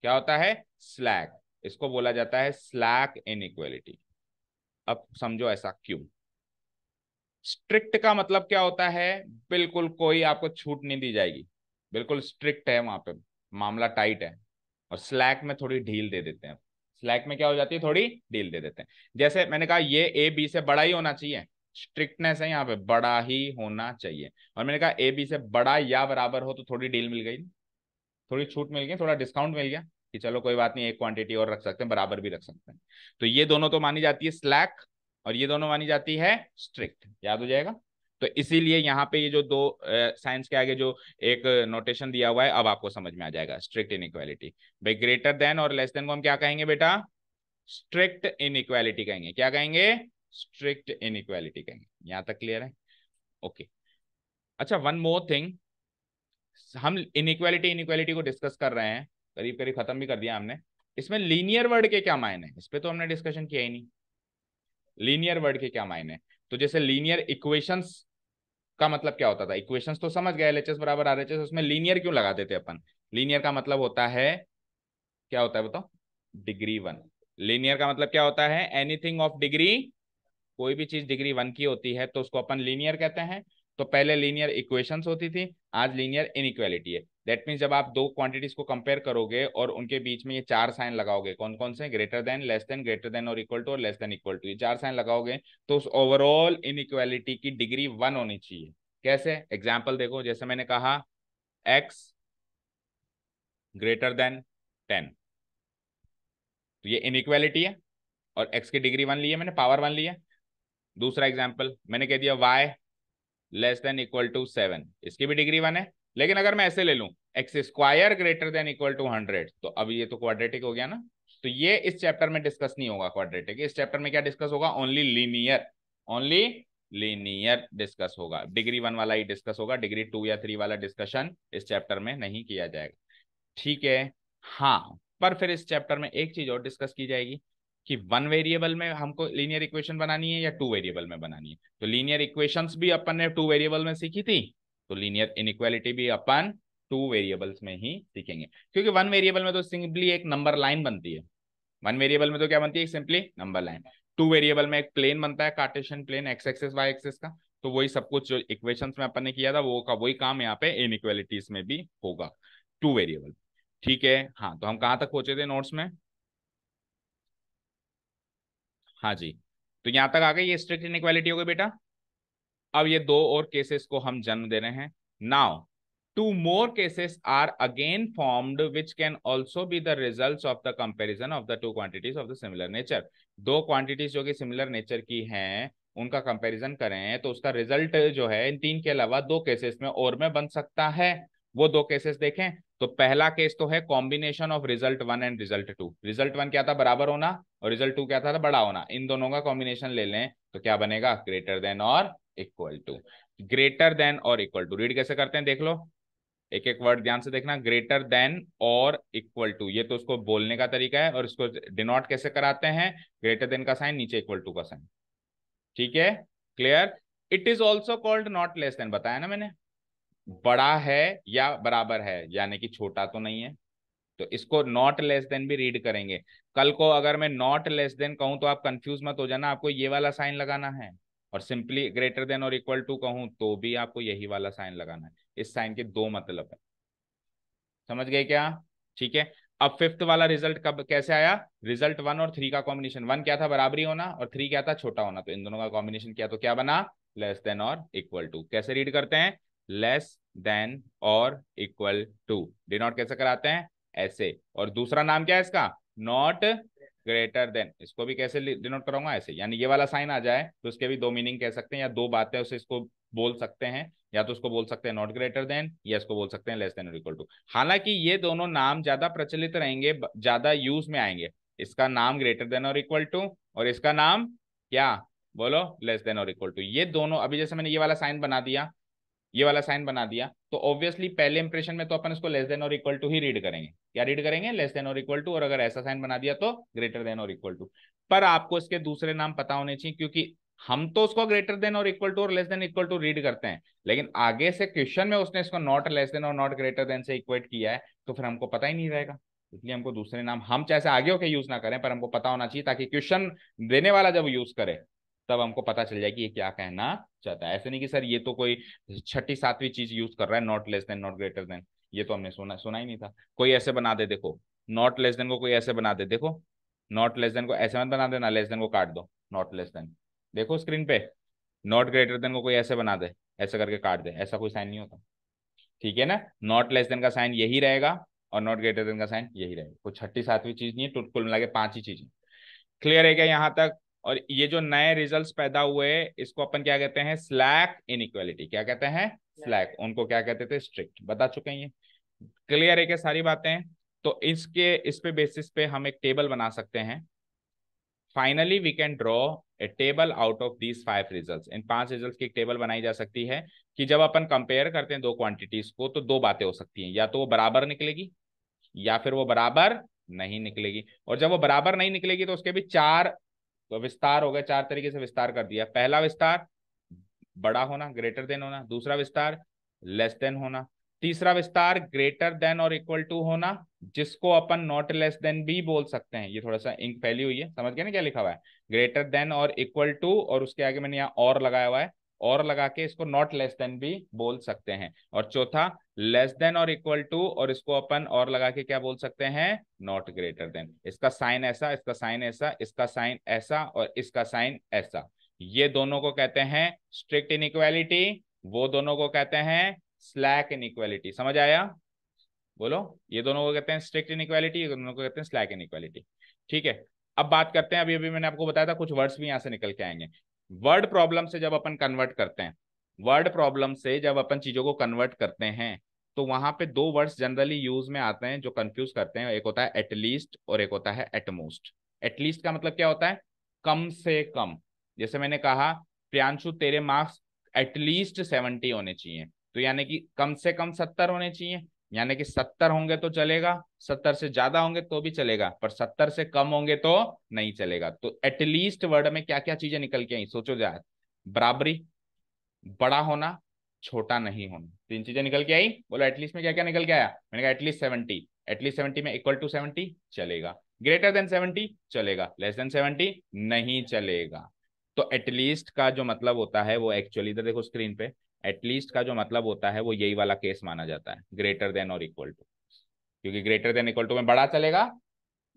क्या होता है, स्लैक। इसको बोला जाता है स्लैक इनइक्वालिटी। अब समझो ऐसा क्यों। स्ट्रिक्ट का मतलब क्या होता है, बिल्कुल कोई आपको छूट नहीं दी जाएगी, बिल्कुल स्ट्रिक्ट है वहां पे, मामला टाइट है। और स्लैक में थोड़ी ढील दे देते हैं। स्लैक में क्या हो जाती है, थोड़ी ढील दे देते हैं। जैसे मैंने कहा ये ए बी से बड़ा ही होना चाहिए, स्ट्रिक्टनेस है यहाँ पे, बड़ा ही होना चाहिए। और मैंने कहा ए बी से बड़ा या बराबर हो तो थोड़ी डील मिल गई, थोड़ी छूट मिल गई, थोड़ा डिस्काउंट मिल गया कि चलो कोई बात नहीं, एक क्वांटिटी और रख सकते हैं, बराबर भी रख सकते हैं। तो ये दोनों तो मानी जाती है स्लैक, और ये दोनों मानी जाती है स्ट्रिक्ट। याद हो जाएगा। तो इसीलिए यहाँ पे ये जो दो साइंस के आगे जो एक नोटेशन दिया हुआ है, अब आपको समझ में आ जाएगा स्ट्रिक्ट इनइक्वालिटी। भाई ग्रेटर देन और लेस देन को हम क्या कहेंगे बेटा, स्ट्रिक्ट इनइक्वालिटी कहेंगे। क्या कहेंगे, स्ट्रिक्ट इनइक्वालिटी कहेंगे। यहां तक क्लियर है, ओके। अच्छा, वन मोर थिंग, हम इनइक्वालिटी इनइक्वालिटी को डिस्कस कर रहे हैं, करीब करीब खत्म भी कर दिया हमने। इसमें लीनियर वर्ड के क्या मायने हैं, इस पे तो हमने डिस्कशन किया ही नहीं। लीनियर वर्ड के क्या मायने हैं, तो जैसे लीनियर इक्वेशंस का मतलब क्या होता था, इक्वेशंस तो समझ गए, एलएचएस बराबर आरएचएस, उसमें लीनियर क्यों लगाते थे अपन। लीनियर का मतलब होता है, क्या होता है बताओ, डिग्री वन। लीनियर का मतलब क्या होता है, एनीथिंग ऑफ डिग्री, कोई भी चीज डिग्री वन की होती है तो उसको अपन लीनियर कहते हैं। तो पहले लीनियर इक्वेशंस होती थी, आज लीनियर इनइक्वालिटी है। दैट मीन्स जब आप दो क्वांटिटीज को कंपेयर करोगे और उनके बीच में ये चार साइन लगाओगे, कौन कौन से, ग्रेटर देन और इक्वल टू और लेस देन इक्वल टू, ये चार साइन लगाओगे तो उस ओवरऑल इनइक्वालिटी की डिग्री 1 होनी चाहिए। कैसे? एग्जाम्पल देखो, जैसे मैंने कहा x ग्रेटर देन 10, तो ये इनइक्वालिटी है और x की डिग्री 1 ली है मैंने, पावर 1 ली है। दूसरा एग्जाम्पल मैंने कह दिया y less than equal to 7, इसकी भी डिग्री 1 है। लेकिन अगर मैं ऐसे ले लूं x square greater than equal to 100, तो अब ये तो क्वाड्रेटिक हो गया ना। तो ये इस चैप्टर में डिस्कस नहीं होगा क्वाड्रेटिक, इस चैप्टर में क्या डिस्कस होगा, only linear, only linear discuss होगा, डिग्री 1 वाला ही डिस्कस होगा, डिग्री 2 या 3 वाला डिस्कशन इस चैप्टर में नहीं किया जाएगा, ठीक है। हाँ, पर फिर इस चैप्टर में एक चीज और डिस्कस की जाएगी कि वन वेरिएबल में हमको लीनियर इक्वेशन बनानी है या टू वेरिएबल में बनानी है। तो लीनियर इक्वेशंस भी अपन ने टू वेरिएबल में सीखी थी, तो लीनियर इनइक्वालिटी भी अपन टू वेरिएबल्स में ही सीखेंगे, क्योंकि वन वेरिएबल में तो सिंपली एक नंबर लाइन बनती है, वन वेरिएबल में तो क्या बनती है, simply number line. Two variable में एक प्लेन बनता है, Cartesian plane, x axis y axis का। तो वही सब कुछ जो इक्वेशंस में अपन ने किया था वो का वही काम यहाँ पे इनइक्वालिटीज में भी होगा, टू वेरिएबल, ठीक है। हाँ, तो हम कहाँ तक पहुंचे थे नोट्स में? हाँ जी, तो यहां तक आ गई, ये स्ट्रिक्ट इनइक्वालिटी हो गई बेटा। अब ये दो और केसेस को हम जन्म दे रहे हैं। Now two more cases are again formed which can also be the result of the comparison of the two quantities of the similar nature. दो क्वांटिटीज जो कि सिमिलर नेचर की हैं उनका कंपैरिजन करें तो उसका रिजल्ट जो है इन तीन के अलावा दो केसेस में और में बन सकता है। वो दो केसेस देखें तो पहला केस तो है combination of result 1 and result 2। Result 1 क्या था, बराबर होना, और रिजल्ट 2 क्या था, बड़ा होना। इन दोनों का कॉम्बिनेशन ले लें तो क्या बनेगा, ग्रेटर देन और इक्वल टू। ग्रेटर देन और इक्वल टू रीड कैसे करते हैं देख लो, एक एक वर्ड ध्यान से देखना। ग्रेटर देन और इक्वल टू, ये तो उसको बोलने का तरीका है, और इसको डिनोट कैसे कराते हैं, ग्रेटर देन का साइन नीचे इक्वल टू का साइन, ठीक है, clear. It is also called not less then, बताया ना मैंने, बड़ा है या बराबर है, यानी कि छोटा तो नहीं है, तो इसको नॉट लेस देन भी रीड करेंगे। कल को अगर मैं नॉट लेस देन कहूं तो आप कंफ्यूज मत हो जाना, आपको ये वाला साइन लगाना है, और सिंपली ग्रेटर देन और इक्वल टू कहूं तो भी आपको यही वाला साइन लगाना है। इस साइन के दो मतलब है, समझ गए क्या, ठीक है। अब फिफ्थ वाला रिजल्ट कब कैसे आया, रिजल्ट 1 और 3 का कॉम्बिनेशन, 1 क्या था, बराबरी होना, और 3 क्या था, छोटा होना, तो इन दोनों का कॉम्बिनेशन किया तो क्या बना, लेस देन और इक्वल टू। कैसे रीड करते हैं, लेस देन और इक्वल टू, डिनोट कैसे कराते हैं, ऐसे। और दूसरा नाम क्या है इसका, नॉट ग्रेटर देन, इसको भी कैसे डिनोट कराऊंगा, ऐसे। यानी ये वाला साइन आ जाए तो उसके भी दो मीनिंग कह सकते हैं, या दो बातें उसे इसको बोल सकते हैं, या तो उसको बोल सकते हैं नॉट ग्रेटर देन, या इसको बोल सकते हैं लेस देन और इक्वल टू। हालांकि ये दोनों नाम ज्यादा प्रचलित रहेंगे, ज्यादा यूज में आएंगे। इसका नाम ग्रेटर देन और इक्वल टू, और इसका नाम क्या, बोलो, लेस देन और इक्वल टू। ये दोनों, अभी जैसे मैंने ये वाला साइन बना दिया, ये वाला साइन बना दिया, तो ऑब्वियसली पहले इंप्रेशन में तो अपन इसको लेस देन और इक्वल टू ही रीड करेंगे। क्या रीड करेंगे, लेस देन और इक्वल टू, और अगर ऐसा साइन बना दिया तो ग्रेटर देन और इक्वल टू। पर आपको इसके दूसरे नाम पता होने चाहिए, क्योंकि हम तो उसको ग्रेटर देन और इक्वल टू और less than equal to read करते हैं, लेकिन आगे से क्वेश्चन में उसने इसको नॉट लेस देन और नॉट ग्रेटर देन से इक्वेट किया है, तो फिर हमको पता ही नहीं रहेगा। इसलिए हमको दूसरे नाम, हम चाहे आगे होके यूज ना करें, पर हमको पता होना चाहिए, ताकि क्वेश्चन देने वाला जब यूज करे तब हमको पता चल जाए कि ये क्या कहना चाहता है। ऐसे नहीं कि सर ये तो कोई छठी सातवीं चीज यूज कर रहा है, not less then not greater then, ये तो हमने सुना सुना ही नहीं था। कोई ऐसे बना दे देखो, नॉट लेस देन को कोई ऐसे बना दे देखो, नॉट लेस देन को ऐसे मत बना देना, लेस देन को काट दो, नॉट लेस देन, देखो स्क्रीन पे, नॉट ग्रेटर देन को कोई ऐसे बना दे, ऐसे करके काट दे, ऐसा कोई साइन नहीं होता, ठीक है ना। नॉट लेस देन का साइन यही रहेगा और नॉट ग्रेटर देन का साइन यही रहेगा, कोई छठी सातवीं चीज नहीं है, कुल मिला के पांच ही चीजें। क्लियर है क्या यहाँ तक। और ये जो नए रिजल्ट्स पैदा हुए इसको अपन क्या कहते हैं, स्लैक इनइक्वालिटी, क्या कहते हैं, स्लैक, उनको क्या कहते थे, स्ट्रिक्ट, बता चुके हैं ये। क्लियर है क्या सारी बातें। तो इस पे बेसिस पे हम एक टेबल बना सकते हैं। Finally we can draw a table out of these 5 results, इन 5 रिजल्ट्स की एक टेबल बनाई जा सकती है कि जब अपन कंपेयर करते हैं दो क्वांटिटीज को तो दो बातें हो सकती हैं, या तो वो बराबर निकलेगी या फिर वो बराबर नहीं निकलेगी। और जब वो बराबर नहीं निकलेगी तो उसके भी चार विस्तार हो गए, चार तरीके से विस्तार कर दिया। पहला विस्तार बड़ा होना, ग्रेटर देन होना, दूसरा विस्तार लेस देन होना, तीसरा विस्तार ग्रेटर देन और इक्वल टू होना, जिसको अपन नॉट लेस देन भी बोल सकते हैं। ये थोड़ा सा इंक फैली हुई है, समझ गए ना क्या लिखा हुआ है, ग्रेटर देन और इक्वल टू, और उसके आगे मैंने यहाँ और लगाया हुआ है, और लगा के इसको नॉट लेस देन भी बोल सकते हैं। और चौथा लेस देन और इक्वल टू, और इसको अपन और लगा के क्या बोल सकते हैं, नॉट ग्रेटर देन। इसका साइन ऐसा, इसका साइन ऐसा, इसका साइन ऐसा और इसका साइन ऐसा, ये दोनों को कहते हैं स्ट्रिक्ट इनइक्वालिटी, वो दोनों को कहते हैं स्लैक इनइक्वालिटी। समझ आया? बोलो। ये दोनों को कहते हैं स्ट्रिक्ट इनइक्वालिटी, ये दोनों को कहते हैं स्लैक इनइक्वालिटी। ठीक है, अब बात करते हैं, अभी अभी मैंने आपको बताया था कुछ वर्ड्स भी यहां से निकल के आएंगे। वर्ड प्रॉब्लम से जब अपन कन्वर्ट करते हैं, वर्ड प्रॉब्लम से जब अपन चीजों को कन्वर्ट करते हैं, तो वहां पे दो वर्ड्स जनरली यूज में आते हैं जो कंफ्यूज करते हैं। एक होता है एटलीस्ट और एक होता है एटमोस्ट। एटलीस्ट का मतलब क्या होता है, कम से कम। जैसे मैंने कहा प्रियांशु तेरे मार्क्स एटलीस्ट 70 होने चाहिए, तो यानी कि कम से कम 70 होने चाहिए। यानी कि 70 होंगे तो चलेगा, 70 से ज्यादा होंगे तो भी चलेगा, पर 70 से कम होंगे तो नहीं चलेगा। तो एटलीस्ट वर्ड में क्या क्या चीजें निकल के आई, सोचो जरा। बराबरी, बड़ा होना, छोटा नहीं होना, तीन चीजें निकल के आई। बोलो एटलीस्ट में क्या क्या निकल के आया? मैंने कहा एटलीस्ट 70। एटलीस्ट 70 में इक्वल टू 70 चलेगा, ग्रेटर देन 70 चलेगा, लेस देन 70 नहीं चलेगा। तो एटलीस्ट का जो मतलब होता है वो एक्चुअली, इधर देखो स्क्रीन पे, एटलीस्ट का जो मतलब होता है वो यही वाला केस माना जाता है, ग्रेटर देन और इक्वल टू। क्योंकि ग्रेटर देन इक्वल टू में बड़ा चलेगा,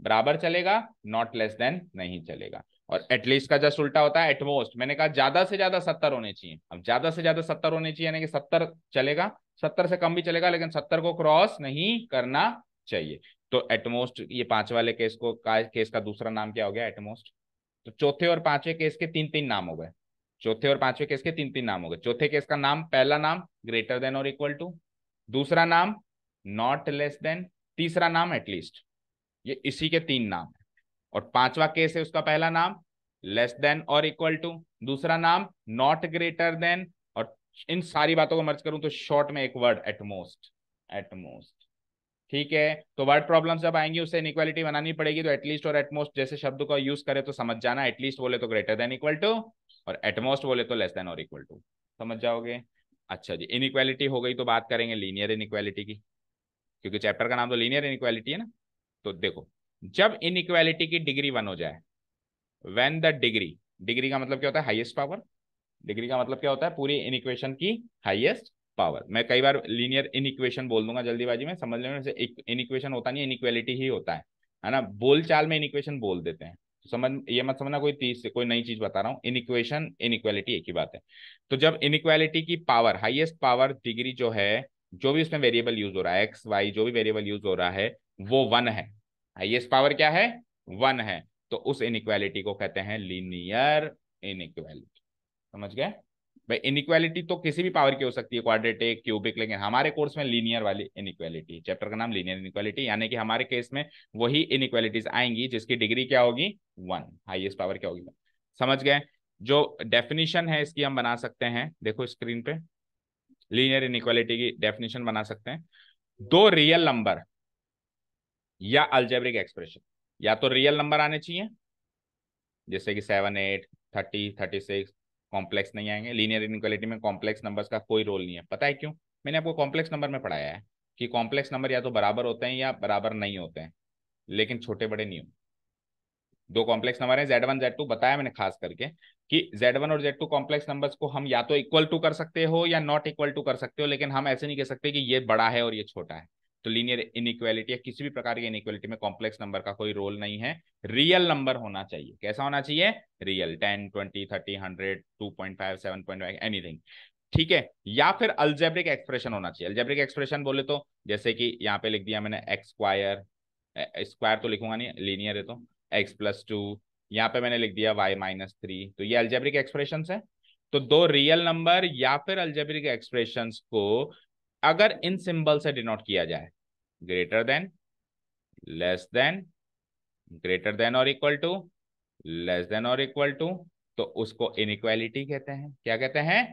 बराबर चलेगा, नॉट लेस देन नहीं चलेगा। और एटलीस्ट का जस्ट उल्टा होता है एटमोस्ट। मैंने कहा ज्यादा से ज्यादा 70 होने चाहिए, अब ज्यादा से ज्यादा 70 होने चाहिए यानी कि 70 चलेगा, 70 से कम भी चलेगा, लेकिन 70 को क्रॉस नहीं करना चाहिए। तो एटमोस्ट, ये पांच वाले केस का दूसरा नाम क्या हो गया, एटमोस्ट। तो चौथे और पांचवें केस के तीन तीन नाम हो गए, चौथे और पांचवें केस के तीन तीन नाम हो गए। चौथे केस का नाम, पहला नाम ग्रेटर देन और इक्वल टू, दूसरा नाम नॉट लेस देन, तीसरा नाम एटलीस्ट। ये इसी के तीन नाम है। और पांचवा केस है उसका पहला नाम लेस देन और इक्वल टू, दूसरा नाम नॉट ग्रेटर देन, और इन सारी बातों को मर्ज करूं तो शॉर्ट में एक वर्ड एटमोस्ट। एटमोस्ट। ठीक है, तो वर्ड प्रॉब्लम जब आएंगी उससे इनइक्वालिटी बनानी पड़ेगी, तो एटलीस्ट और एटमोस्ट जैसे शब्द का यूज करे तो समझ जाना, एटलीस्ट बोले तो ग्रेटर देन इक्वल टू, और एटमोस्ट बोले तो लेस देन और इक्वल टू, समझ जाओगे। अच्छा जी, इनइक्वालिटी हो गई, तो बात करेंगे लीनियर इनइक्वालिटी की, क्योंकि चैप्टर का नाम तो लीनियर इनइक्वालिटी है ना। तो देखो, जब इनइक्वालिटी की डिग्री 1 हो जाए, व्हेन द डिग्री, डिग्री का मतलब क्या होता है, हाईएस्ट पावर। डिग्री का मतलब क्या होता है, पूरी इनइक्वेशन की हाईएस्ट पावर। मैं कई बार लीनियर इनइक्वेशन बोल दूंगा जल्दीबाजी में, समझ लेना, जैसे इनइक्वेशन होता नहीं, इनइक्वालिटी ही होता है ना। बोलचाल में इनइक्वेशन बोल देते हैं, तो समझ, ये मत समझना कोई तीस कोई नई चीज बता रहा हूँ, इनइक्वेशन इनइक्वालिटी एक ही बात है। तो जब इनइक्वालिटी की पावर, हाईएस्ट पावर डिग्री जो है, जो भी उसमें वेरिएबल यूज हो रहा है, एक्स वाई जो भी वेरिएबल यूज हो रहा है, वो 1 है। हाईएस्ट पावर क्या है, 1 है। तो उस इनइक्वालिटी को कहते हैं लीनियर इनइक्वालिटी। समझ गए भाई? इनइक्वालिटी तो किसी भी पावर की हो सकती है, क्वाड्रेटिक, क्यूबिक, लेकिन हमारे कोर्स में लीनियर वाली इनइक्वालिटी, चैप्टर का नाम लीनियर इनइक्वालिटी, यानी कि हमारे केस में वही इनइक्वालिटीज आएंगी जिसकी डिग्री क्या होगी, 1, हाईएस्ट पावर क्या होगी। समझ गए? जो डेफिनेशन है इसकी हम बना सकते हैं, देखो स्क्रीन पे, लीनियर इनइक्वालिटी की डेफिनेशन बना सकते हैं। दो रियल नंबर या अल्जेब्रिक एक्सप्रेशन, या तो रियल नंबर आने चाहिए जैसे कि 7, 8, 30, 36, कॉम्प्लेक्स नहीं आएंगे। लीनियर इनइक्वालिटी में कॉम्प्लेक्स नंबर्स का कोई रोल नहीं है, पता है क्यों? मैंने आपको कॉम्प्लेक्स नंबर में पढ़ाया है कि कॉम्प्लेक्स नंबर या तो बराबर होते हैं या बराबर नहीं होते हैं, लेकिन छोटे बड़े नहीं होते। दो कॉम्प्लेक्स नंबर है Z1 Z2, बताया मैंने खास करके कि Z1 और Z2 कॉम्प्लेक्स नंबर्स को हम या तो इक्वल टू कर सकते हो या नॉट इक्वल टू कर सकते हो, लेकिन हम ऐसे नहीं कह सकते कि ये बड़ा है और ये छोटा है। तो लीनियर इनइक्वालिटी या किसी भी प्रकार की इनइक्वालिटी में कॉम्प्लेक्स नंबर का कोई रोल नहीं है, रियल नंबर होना चाहिए। कैसा होना चाहिए, रियल, 10, 20, 30, 100, 2.5, 7.5, एनीथिंग। ठीक है, या फिर अल्जेब्रिक एक्सप्रेशन होना चाहिए। अल्जेब्रिक एक्सप्रेशन बोले तो जैसे कि यहाँ पे लिख दिया मैंने एक्स स्क्वायर, स्क्वायर तो लिखूंगा नहीं, लीनियर है तो x+2, यहाँ पे मैंने लिख दिया y-3, तो ये अल्जेब्रिक एक्सप्रेशंस है। तो दो रियल नंबर या फिर अल्जेब्रिक एक्सप्रेशंस को अगर इन सिंबल से डिनोट किया जाए, greater than, less than, greater than और इक्वल टू, लेस देन और इक्वल टू, तो उसको इनइक्वालिटी कहते हैं। क्या कहते हैं,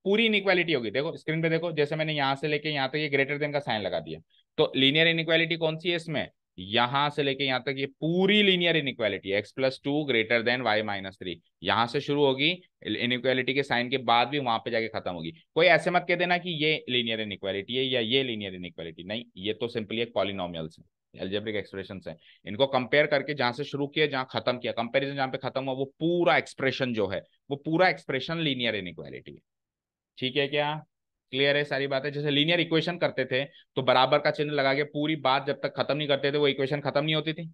पूरी इनइक्वालिटी होगी। देखो स्क्रीन पे देखो, जैसे मैंने यहां से लेके यहां तक ये ग्रेटर देन का साइन लगा दिया, तो लीनियर इनइक्वालिटी कौन सी है इसमें, यहां से लेके यहां तक ये पूरी linear inequality, x+2 greater than y-3, यहां से शुरू होगी इनइक्वालिटी के साइन के बाद भी वहां पे जाके खत्म होगी। कोई ऐसे मत कह देना कि ये लीनियर इनइक्वालिटी है या ये लीनियर इनइक्वालिटी, नहीं, ये तो सिंपली एक पॉलिनोमियल्स है, एल्जेब्रिक एक्सप्रेशंस है। इनको कंपेयर करके जहां से शुरू किया जहां खत्म किया, कंपैरिजन जहां पे खत्म हुआ, वो पूरा एक्सप्रेशन जो है, वो पूरा एक्सप्रेशन लीनियर इनइक्वालिटी है। ठीक है क्या? क्लियर है सारी बातें? जैसे लीनियर इक्वेशन करते थे तो बराबर का चिन्ह लगा के पूरी बात जब तक खत्म नहीं करते थे वो इक्वेशन खत्म नहीं होती थी।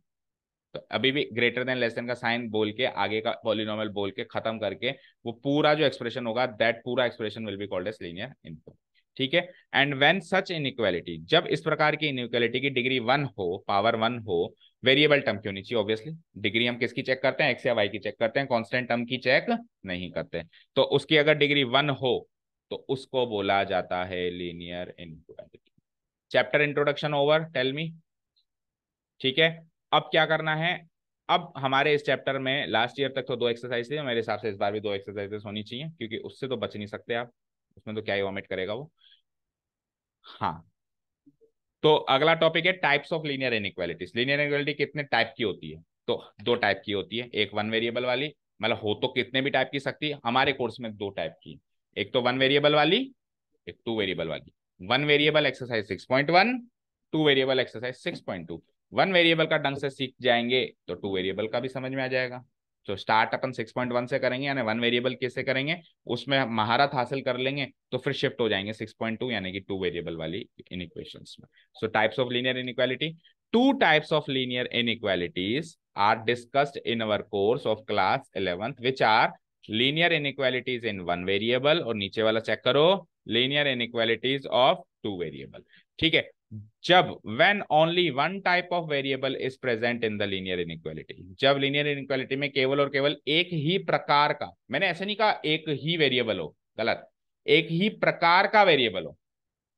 तो अभी भी ग्रेटर देन लेस देन का साइन बोल के आगे का पॉलिनोमियल बोल के खत्म करके वो पूरा जो एक्सप्रेशन होगा दैट पूरा expression will be called as linear inequality. ठीक है। एंड व्हेन सच इनइक्वालिटी, जब इस प्रकार की इनइक्वालिटी की डिग्री 1 हो, पावर 1 हो, वेरिएबल टर्म क्यों नहीं चाहिए? ऑब्वियसली डिग्री हम किसकी चेक करते हैं? एक्स या वाई की चेक करते हैं, कांस्टेंट टर्म की चेक नहीं करते। तो उसकी अगर डिग्री 1 हो तो उसको बोला जाता है linear inequality. Chapter introduction over, tell me. ठीक है। अब क्या करना है? अब हमारे इस चैप्टर में लास्ट ईयर तक तो 2 एक्सरसाइज थी, मेरे हिसाब से इस बार भी 2 एक्सरसाइजेस होनी चाहिए, क्योंकि उससे तो बच नहीं सकते आप, उसमें तो क्या ही वॉमिट करेगा वो। हाँ, तो अगला टॉपिक है types of linear inequalities. Linear inequality कितने टाइप की होती है? तो 2 टाइप की होती है। एक वन वेरिएबल वाली, मतलब हो तो कितने भी टाइप की सकती है, हमारे कोर्स में 2 टाइप की। एक तो वन वेरिएबल वाली, एक 2 वेरिएबल वाली। One variable exercise 6.1, 2 variable exercise 6.2। One variable का ढंग से सीख जाएंगे तो 2 वेरिएबल का भी समझ में आ जाएगा। तो स्टार्ट अपन 6.1 से करेंगे, यानी वन वेरिएबल कैसे करेंगे उसमें महारत हासिल कर लेंगे, तो फिर शिफ्ट हो जाएंगे 6.2 यानी कि 2 वेरिएबल वाली इन इक्वेशंस में। So types of linear inequality, 2 types of linear inequalities are discussed in our course of class 11th which are linear inequalities in one variable, और नीचे वाला चेक करो, लीनियर इनइक्वालिटीज ऑफ 2 वेरिएबल। ठीक है। जब when only one type of variable is present in the linear inequality, जब linear inequality में केवल और केवल एक ही प्रकार का, मैंने ऐसे नहीं कहा एक ही वेरिएबल हो, गलत, एक ही प्रकार का वेरिएबल हो।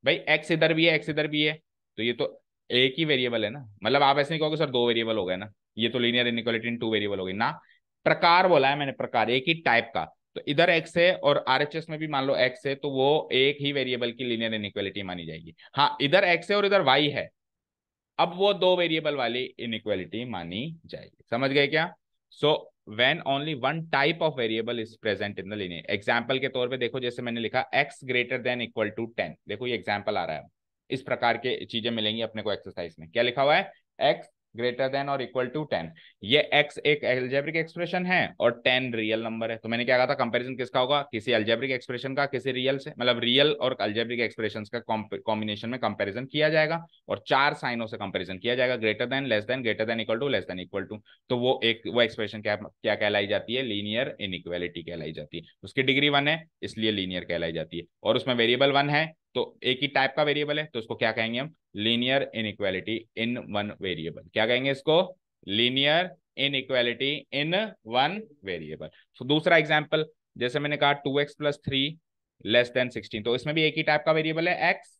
भाई एक्स इधर भी है, एक्स इधर भी है, तो ये तो एक ही वेरिएबल है ना। मतलब आप ऐसे नहीं कहोगे सर 2 वेरिएबल हो गए ना, ये तो लीनियर इनइक्वालिटी इन 2 वेरिएबल हो गई ना। प्रकार बोला है मैंने, प्रकार, एक ही टाइप का। तो इधर एक्स है और आरएचएस में भी मान लो एक्स है, तो वो एक ही वेरिएबल की लीनियर इनइक्वालिटी मानी जाएगी। हाँ, इधर एक्स है और इधर वाई है, अब वो 2 वेरिएबल वाली इनइक्वालिटी मानी जाएगी। समझ गए क्या? So when only one type of variable is present in the linear. Example के तौर पे देखो, जैसे मैंने लिखा x greater than equal to 10, देखो ये एग्जांपल आ रहा है। इस प्रकार के चीजें मिलेंगी अपने को एक्सरसाइज में। क्या लिखा हुआ है? x ग्रेटर देन और इक्वल टू 10। ये x एक अलजेब्रिक एक्सप्रेशन है और 10 रियल नंबर है। तो मैंने क्या कहा था, कंपैरिजन किसका होगा? किसी अलजेब्रिक एक्सप्रेशन का किसी रियल से, मतलब रियल और अलजेब्रिक एक्सप्रेशंस का कॉम्बिनेशन में कंपैरिजन किया जाएगा और 4 साइनों से कंपैरिजन किया जाएगा, greater than, less than, greater than equal to, less than equal to. तो वो एक्सप्रेशन क्या क्या कहलाई जाती है? लीनियर इनइक्वालिटी कहलाई जाती है। उसकी डिग्री 1 है इसलिए लीनियर कहलाई जाती है, और उसमें वेरिएबल 1 है तो एक ही टाइप का वेरिएबल है, तो उसको क्या कहेंगे हम? Linear inequality in one variable. क्या कहेंगे इसको? Linear inequality in one variable. तो दूसरा एग्जांपल, जैसे मैंने कहा 2x प्लस 3 लेस देन 16, तो इसमें भी एक ही टाइप का वेरिएबल है x।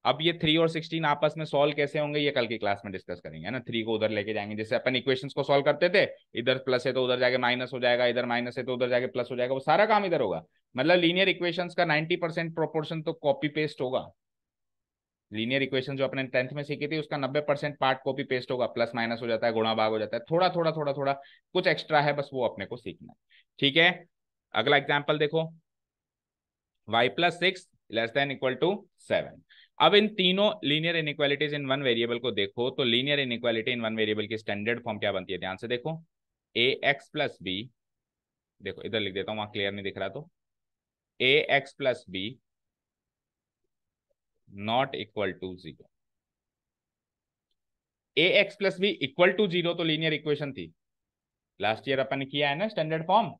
अब ये 3 और 16 आपस में सॉल्व कैसे होंगे ये कल की क्लास में डिस्कस करेंगे, है ना। 3 को उधर लेके जाएंगे, जैसे अपन इक्वेशंस को सॉल्व करते थे, इधर प्लस है तो उधर जाके माइनस हो जाएगा, इधर माइनस है तो उधर जाके प्लस हो जाएगा, वो सारा काम इधर होगा। मतलब लीनियर इक्वेशंस का 90% प्रोपोर्शन तो कॉपी पेस्ट होगा। लीनियर इक्वेशन जो अपने 10th में सीखी थी उसका 90% पार्ट कॉपी पेस्ट होगा, प्लस माइनस हो जाता है, गुणा भाग हो जाता है, थोड़ा थोड़ा थोड़ा थोड़ा कुछ एक्स्ट्रा है, बस वो अपने को सीखना है। ठीक है। अगला एग्जाम्पल देखो, y plus 6 less than equal to 7। अब इन तीनों linear inequalities in one variable को देखो, तो linear inequality in one variable की स्टैंडर्ड फॉर्म क्या बनती है? ध्यान से देखो, ए एक्स प्लस बी, देखो इधर लिख देता हूं, वहां क्लियर नहीं दिख रहा, तो a x plus b not equal to 0। A x plus b equal to 0 तो लीनियर इक्वेशन थी, लास्ट ईयर अपन ने किया है ना स्टैंडर्ड फॉर्म।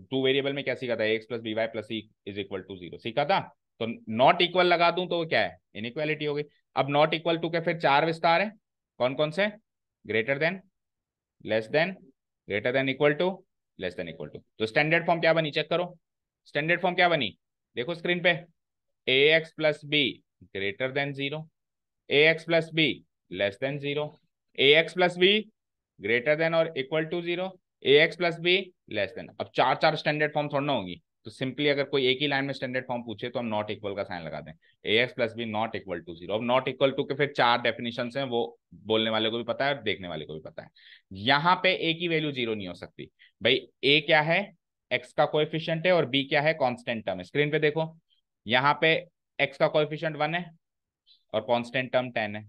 2 वेरिएबल में क्या सीखा था? X plus b y plus c is equal to 0 सीखा था। तो नॉट इक्वल लगा दूं तो वो क्या है? इनइक्वालिटी हो गई। अब नॉट इक्वल टू के फिर 4 विस्तार है, कौन कौन से? Greater than, less than, greater than equal to, less than equal to. तो स्टैंडर्ड फॉर्म क्या बनी? चेक करो स्टैंडर्ड फॉर्म क्या बनी, देखो स्क्रीन पे, a x plus b greater than 0, a x plus b less than 0, a x plus b greater than और equal to 0, a x plus b less than. अब 4 4 standard form थोड़ा ना होगी, तो सिंपली अगर कोई एक ही लाइन में स्टैंडर्ड फॉर्म पूछे तो हम नॉट इक्वल का साइन लगा दें, a x plus b not equal to 0। अब नॉट इक्वल टू के फिर 4 डेफिनेशन हैं, वो बोलने वाले को भी पता है और देखने वाले को भी पता है। यहाँ पे ए की वैल्यू 0 नहीं हो सकती। भाई ए क्या है? एक्स का कोएफिशिएंट है, और बी क्या है? कांस्टेंट टर्म है। स्क्रीन पे देखो, यहाँ पे एक्स का कोएफिशिएंट 1 है और कांस्टेंट टर्म 10 है,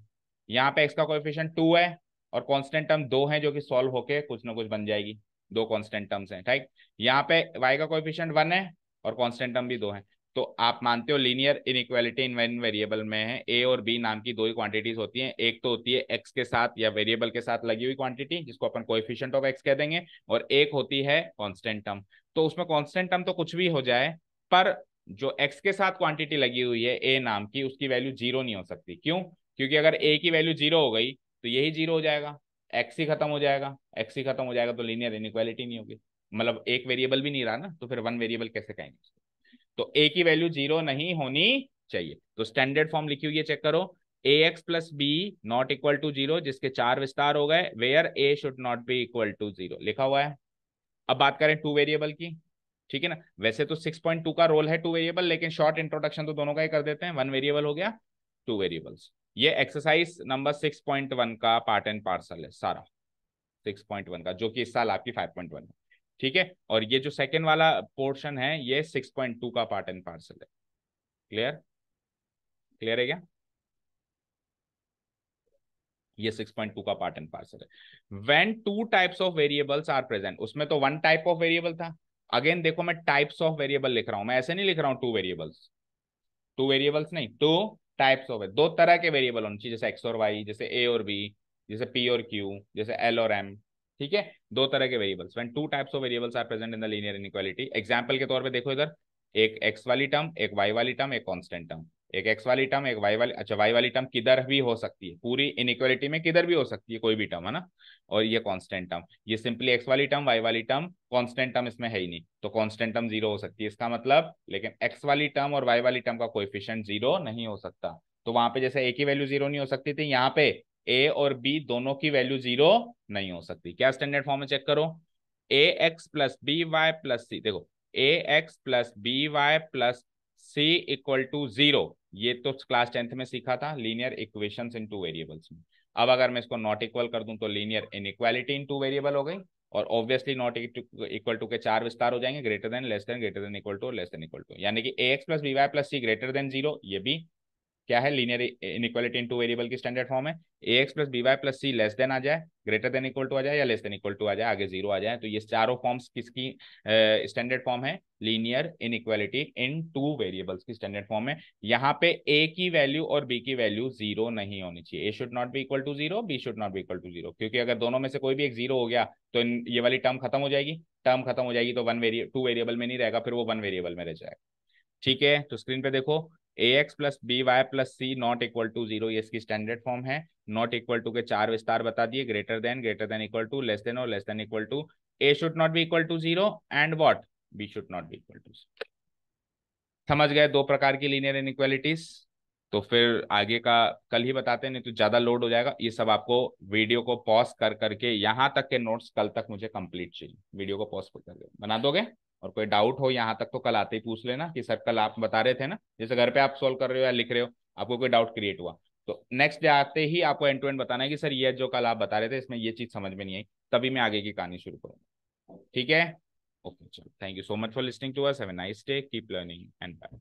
यहाँ पे एक्स का कोएफिशिएंट 2 है और कांस्टेंट टर्म 2 है, जो कि सॉल्व होके कुछ ना कुछ बन जाएगी, 2 कांस्टेंट टर्म्स हैं, ठीक। यहाँ पे वाई का कोएफिशिएंट 1 है और कांस्टेंट टर्म भी 2 है। तो आप मानते हो linear inequality in one variable में है, ए और बी नाम की दो ही क्वांटिटीज होती हैं। एक तो होती है एक्स के साथ या वेरिएबल के साथ लगी हुई क्वांटिटी जिसको अपन कोएफिशिएंट ऑफ एक्स कह देंगे, और एक होती है कांस्टेंट टर्म। तो उसमें कांस्टेंट टर्म तो कुछ भी हो जाए, पर जो एक्स के साथ क्वांटिटी लगी हुई है ए नाम की, उसकी वैल्यू जीरो नहीं हो सकती। क्यों? क्योंकि अगर ए की वैल्यू जीरो हो गई तो यही जीरो हो जाएगा, एक्स ही खत्म हो जाएगा, एक्स ही खत्म हो जाएगा तो लीनियर इनइक्वालिटी नहीं होगी। मतलब एक वेरिएबल भी नहीं रहा ना, तो फिर वन वेरिएबल कैसे कहेंगे? तो ए की वैल्यू जीरो नहीं होनी चाहिए। तो स्टैंडर्ड फॉर्म लिखी हुई है, चेक करो। A x plus b not equal to zero, जिसके चार विस्तार हो गए, where a should not be equal to zero लिखा हुआ है। अब बात करें टू वेरिएबल की, ठीक है ना। वैसे तो 6.2 का रोल है टू वेरिएबल, लेकिन शॉर्ट इंट्रोडक्शन तो दोनों का ही कर देते हैं। वन वेरिएबल हो गया, टू वेरिएबल्स। ये एक्सरसाइज नंबर 6.1 का पार्ट एंड पार्सल है सारा, 6.1 का, जो कि इस साल आपकी 5.1 है, ठीक है। और ये जो सेकेंड वाला पोर्शन है ये 6.2 का पार्ट एंड पार्सल है। क्लियर? क्लियर है क्या? ये 6.2 का पार्ट एंड पार्सल है। When two types of variables are present, उसमें तो वन टाइप ऑफ वेरिएबल था। अगेन देखो, मैं टाइप्स ऑफ वेरिएबल लिख रहा हूं, मैं ऐसे नहीं लिख रहा हूं टू वेरिएबल्स, टू वेरिएबल्स नहीं, टू टाइप्स ऑफ है। दो तरह के वेरिएबल होने चाहिए, जैसे एक्स और वाई, जैसे ए और बी, जैसे पी और क्यू, जैसे एल और एम, ठीक है। दो तरह के variables, when two types of variables are present in the linear inequality. Example के तौर पे देखो इधर, एक एक्स वाली टर्म, एक वाई वाली टर्म, एक कांस्टेंट टर्म। एक एक्स वाली टर्म, एक वाई वाली, अच्छा वाई वाली टर्म किधर भी हो सकती है, पूरी इनइक्वालिटी में किधर भी हो सकती है कोई भी टर्म, है ना। और ये कांस्टेंट टर्म, ये सिंपली एक्स वाली टर्म, वाई वाली टर्म, कांस्टेंट टर्म इसमें है ही नहीं, तो कांस्टेंट टर्म जीरो हो सकती है इसका मतलब। लेकिन एक्स वाली टर्म और वाई वाली टर्म का कोएफिशिएंट जीरो नहीं हो सकता। तो वहां पे जैसे ए की वैल्यू जीरो नहीं हो सकती थी, यहाँ पे ए और बी दोनों की वैल्यू जीरो नहीं हो सकती। क्या स्टैंडर्ड फॉर्म में चेक करो, a x plus b y plus c, देखो a x plus b y plus c equal to zero, ये तो क्लास 10th में सीखा था, linear equations in two variables में। अब अगर मैं इसको नॉट इक्वल कर दूं तो linear inequality in two variable हो गई, और ऑब्वियसली नॉट इक्वल टू के चार विस्तार हो जाएंगे, greater than, less than, greater than equal to, less than equal to, यानी कि a x plus b y plus c greater than zero, ये भी क्या है, linear inequality in two variable की स्टैंडर्ड फॉर्म है। A x plus b y plus c less than आ जाए, ग्रेटर देन इक्वल टू आ जाए, या लेस देन इक्वल टू आ जाए, आगे जीरो आ जाए, तो ये चारों फॉर्म्स किसकी स्टैंडर्ड फॉर्म है, linear inequality in two variables की स्टैंडर्ड फॉर्म है। यहाँ पे ए की वैल्यू और बी की वैल्यू जीरो नहीं होनी चाहिए, a should not be equal to zero, b should not be equal to zero, क्योंकि अगर दोनों में से कोई भी एक जीरो हो गया तो ये वाली टर्म खत्म हो जाएगी, टर्म खत्म हो जाएगी तो टू वेरिएबल में नहीं रहेगा, फिर वो वन वेरिएबल में रह जाएगा, ठीक है। तो स्क्रीन पे देखो, a x plus b y plus c not equal to zero, ये इसकी स्टैंडर्ड फॉर्म है। नॉट इक्वल टू के चार विस्तार बता दिए, greater than equal to, less than और less than equal to. A should not be equal to zero and what, b should not be equal to. समझ गए दो प्रकार की लीनियर इनइक्वालिटीज। तो फिर आगे का कल ही बताते हैं, नहीं तो ज्यादा लोड हो जाएगा। ये सब आपको वीडियो को पॉज कर करके यहाँ तक के नोट्स कल तक मुझे कंप्लीट चाहिए, वीडियो को पॉज करके बना दोगे। और कोई डाउट हो यहाँ तक तो कल आते ही पूछ लेना कि सर कल आप बता रहे थे ना, जैसे घर पे आप सोल्व कर रहे हो या लिख रहे हो, आपको कोई डाउट क्रिएट हुआ तो नेक्स्ट डे आते ही आपको एंड टू एंड बताना है कि सर ये जो कल आप बता रहे थे इसमें ये चीज समझ में नहीं आई, तभी मैं आगे की कहानी शुरू करूंगा, ठीक है। ओके चलो, thank you so much for listening to us, have a nice day, keep learning and bye.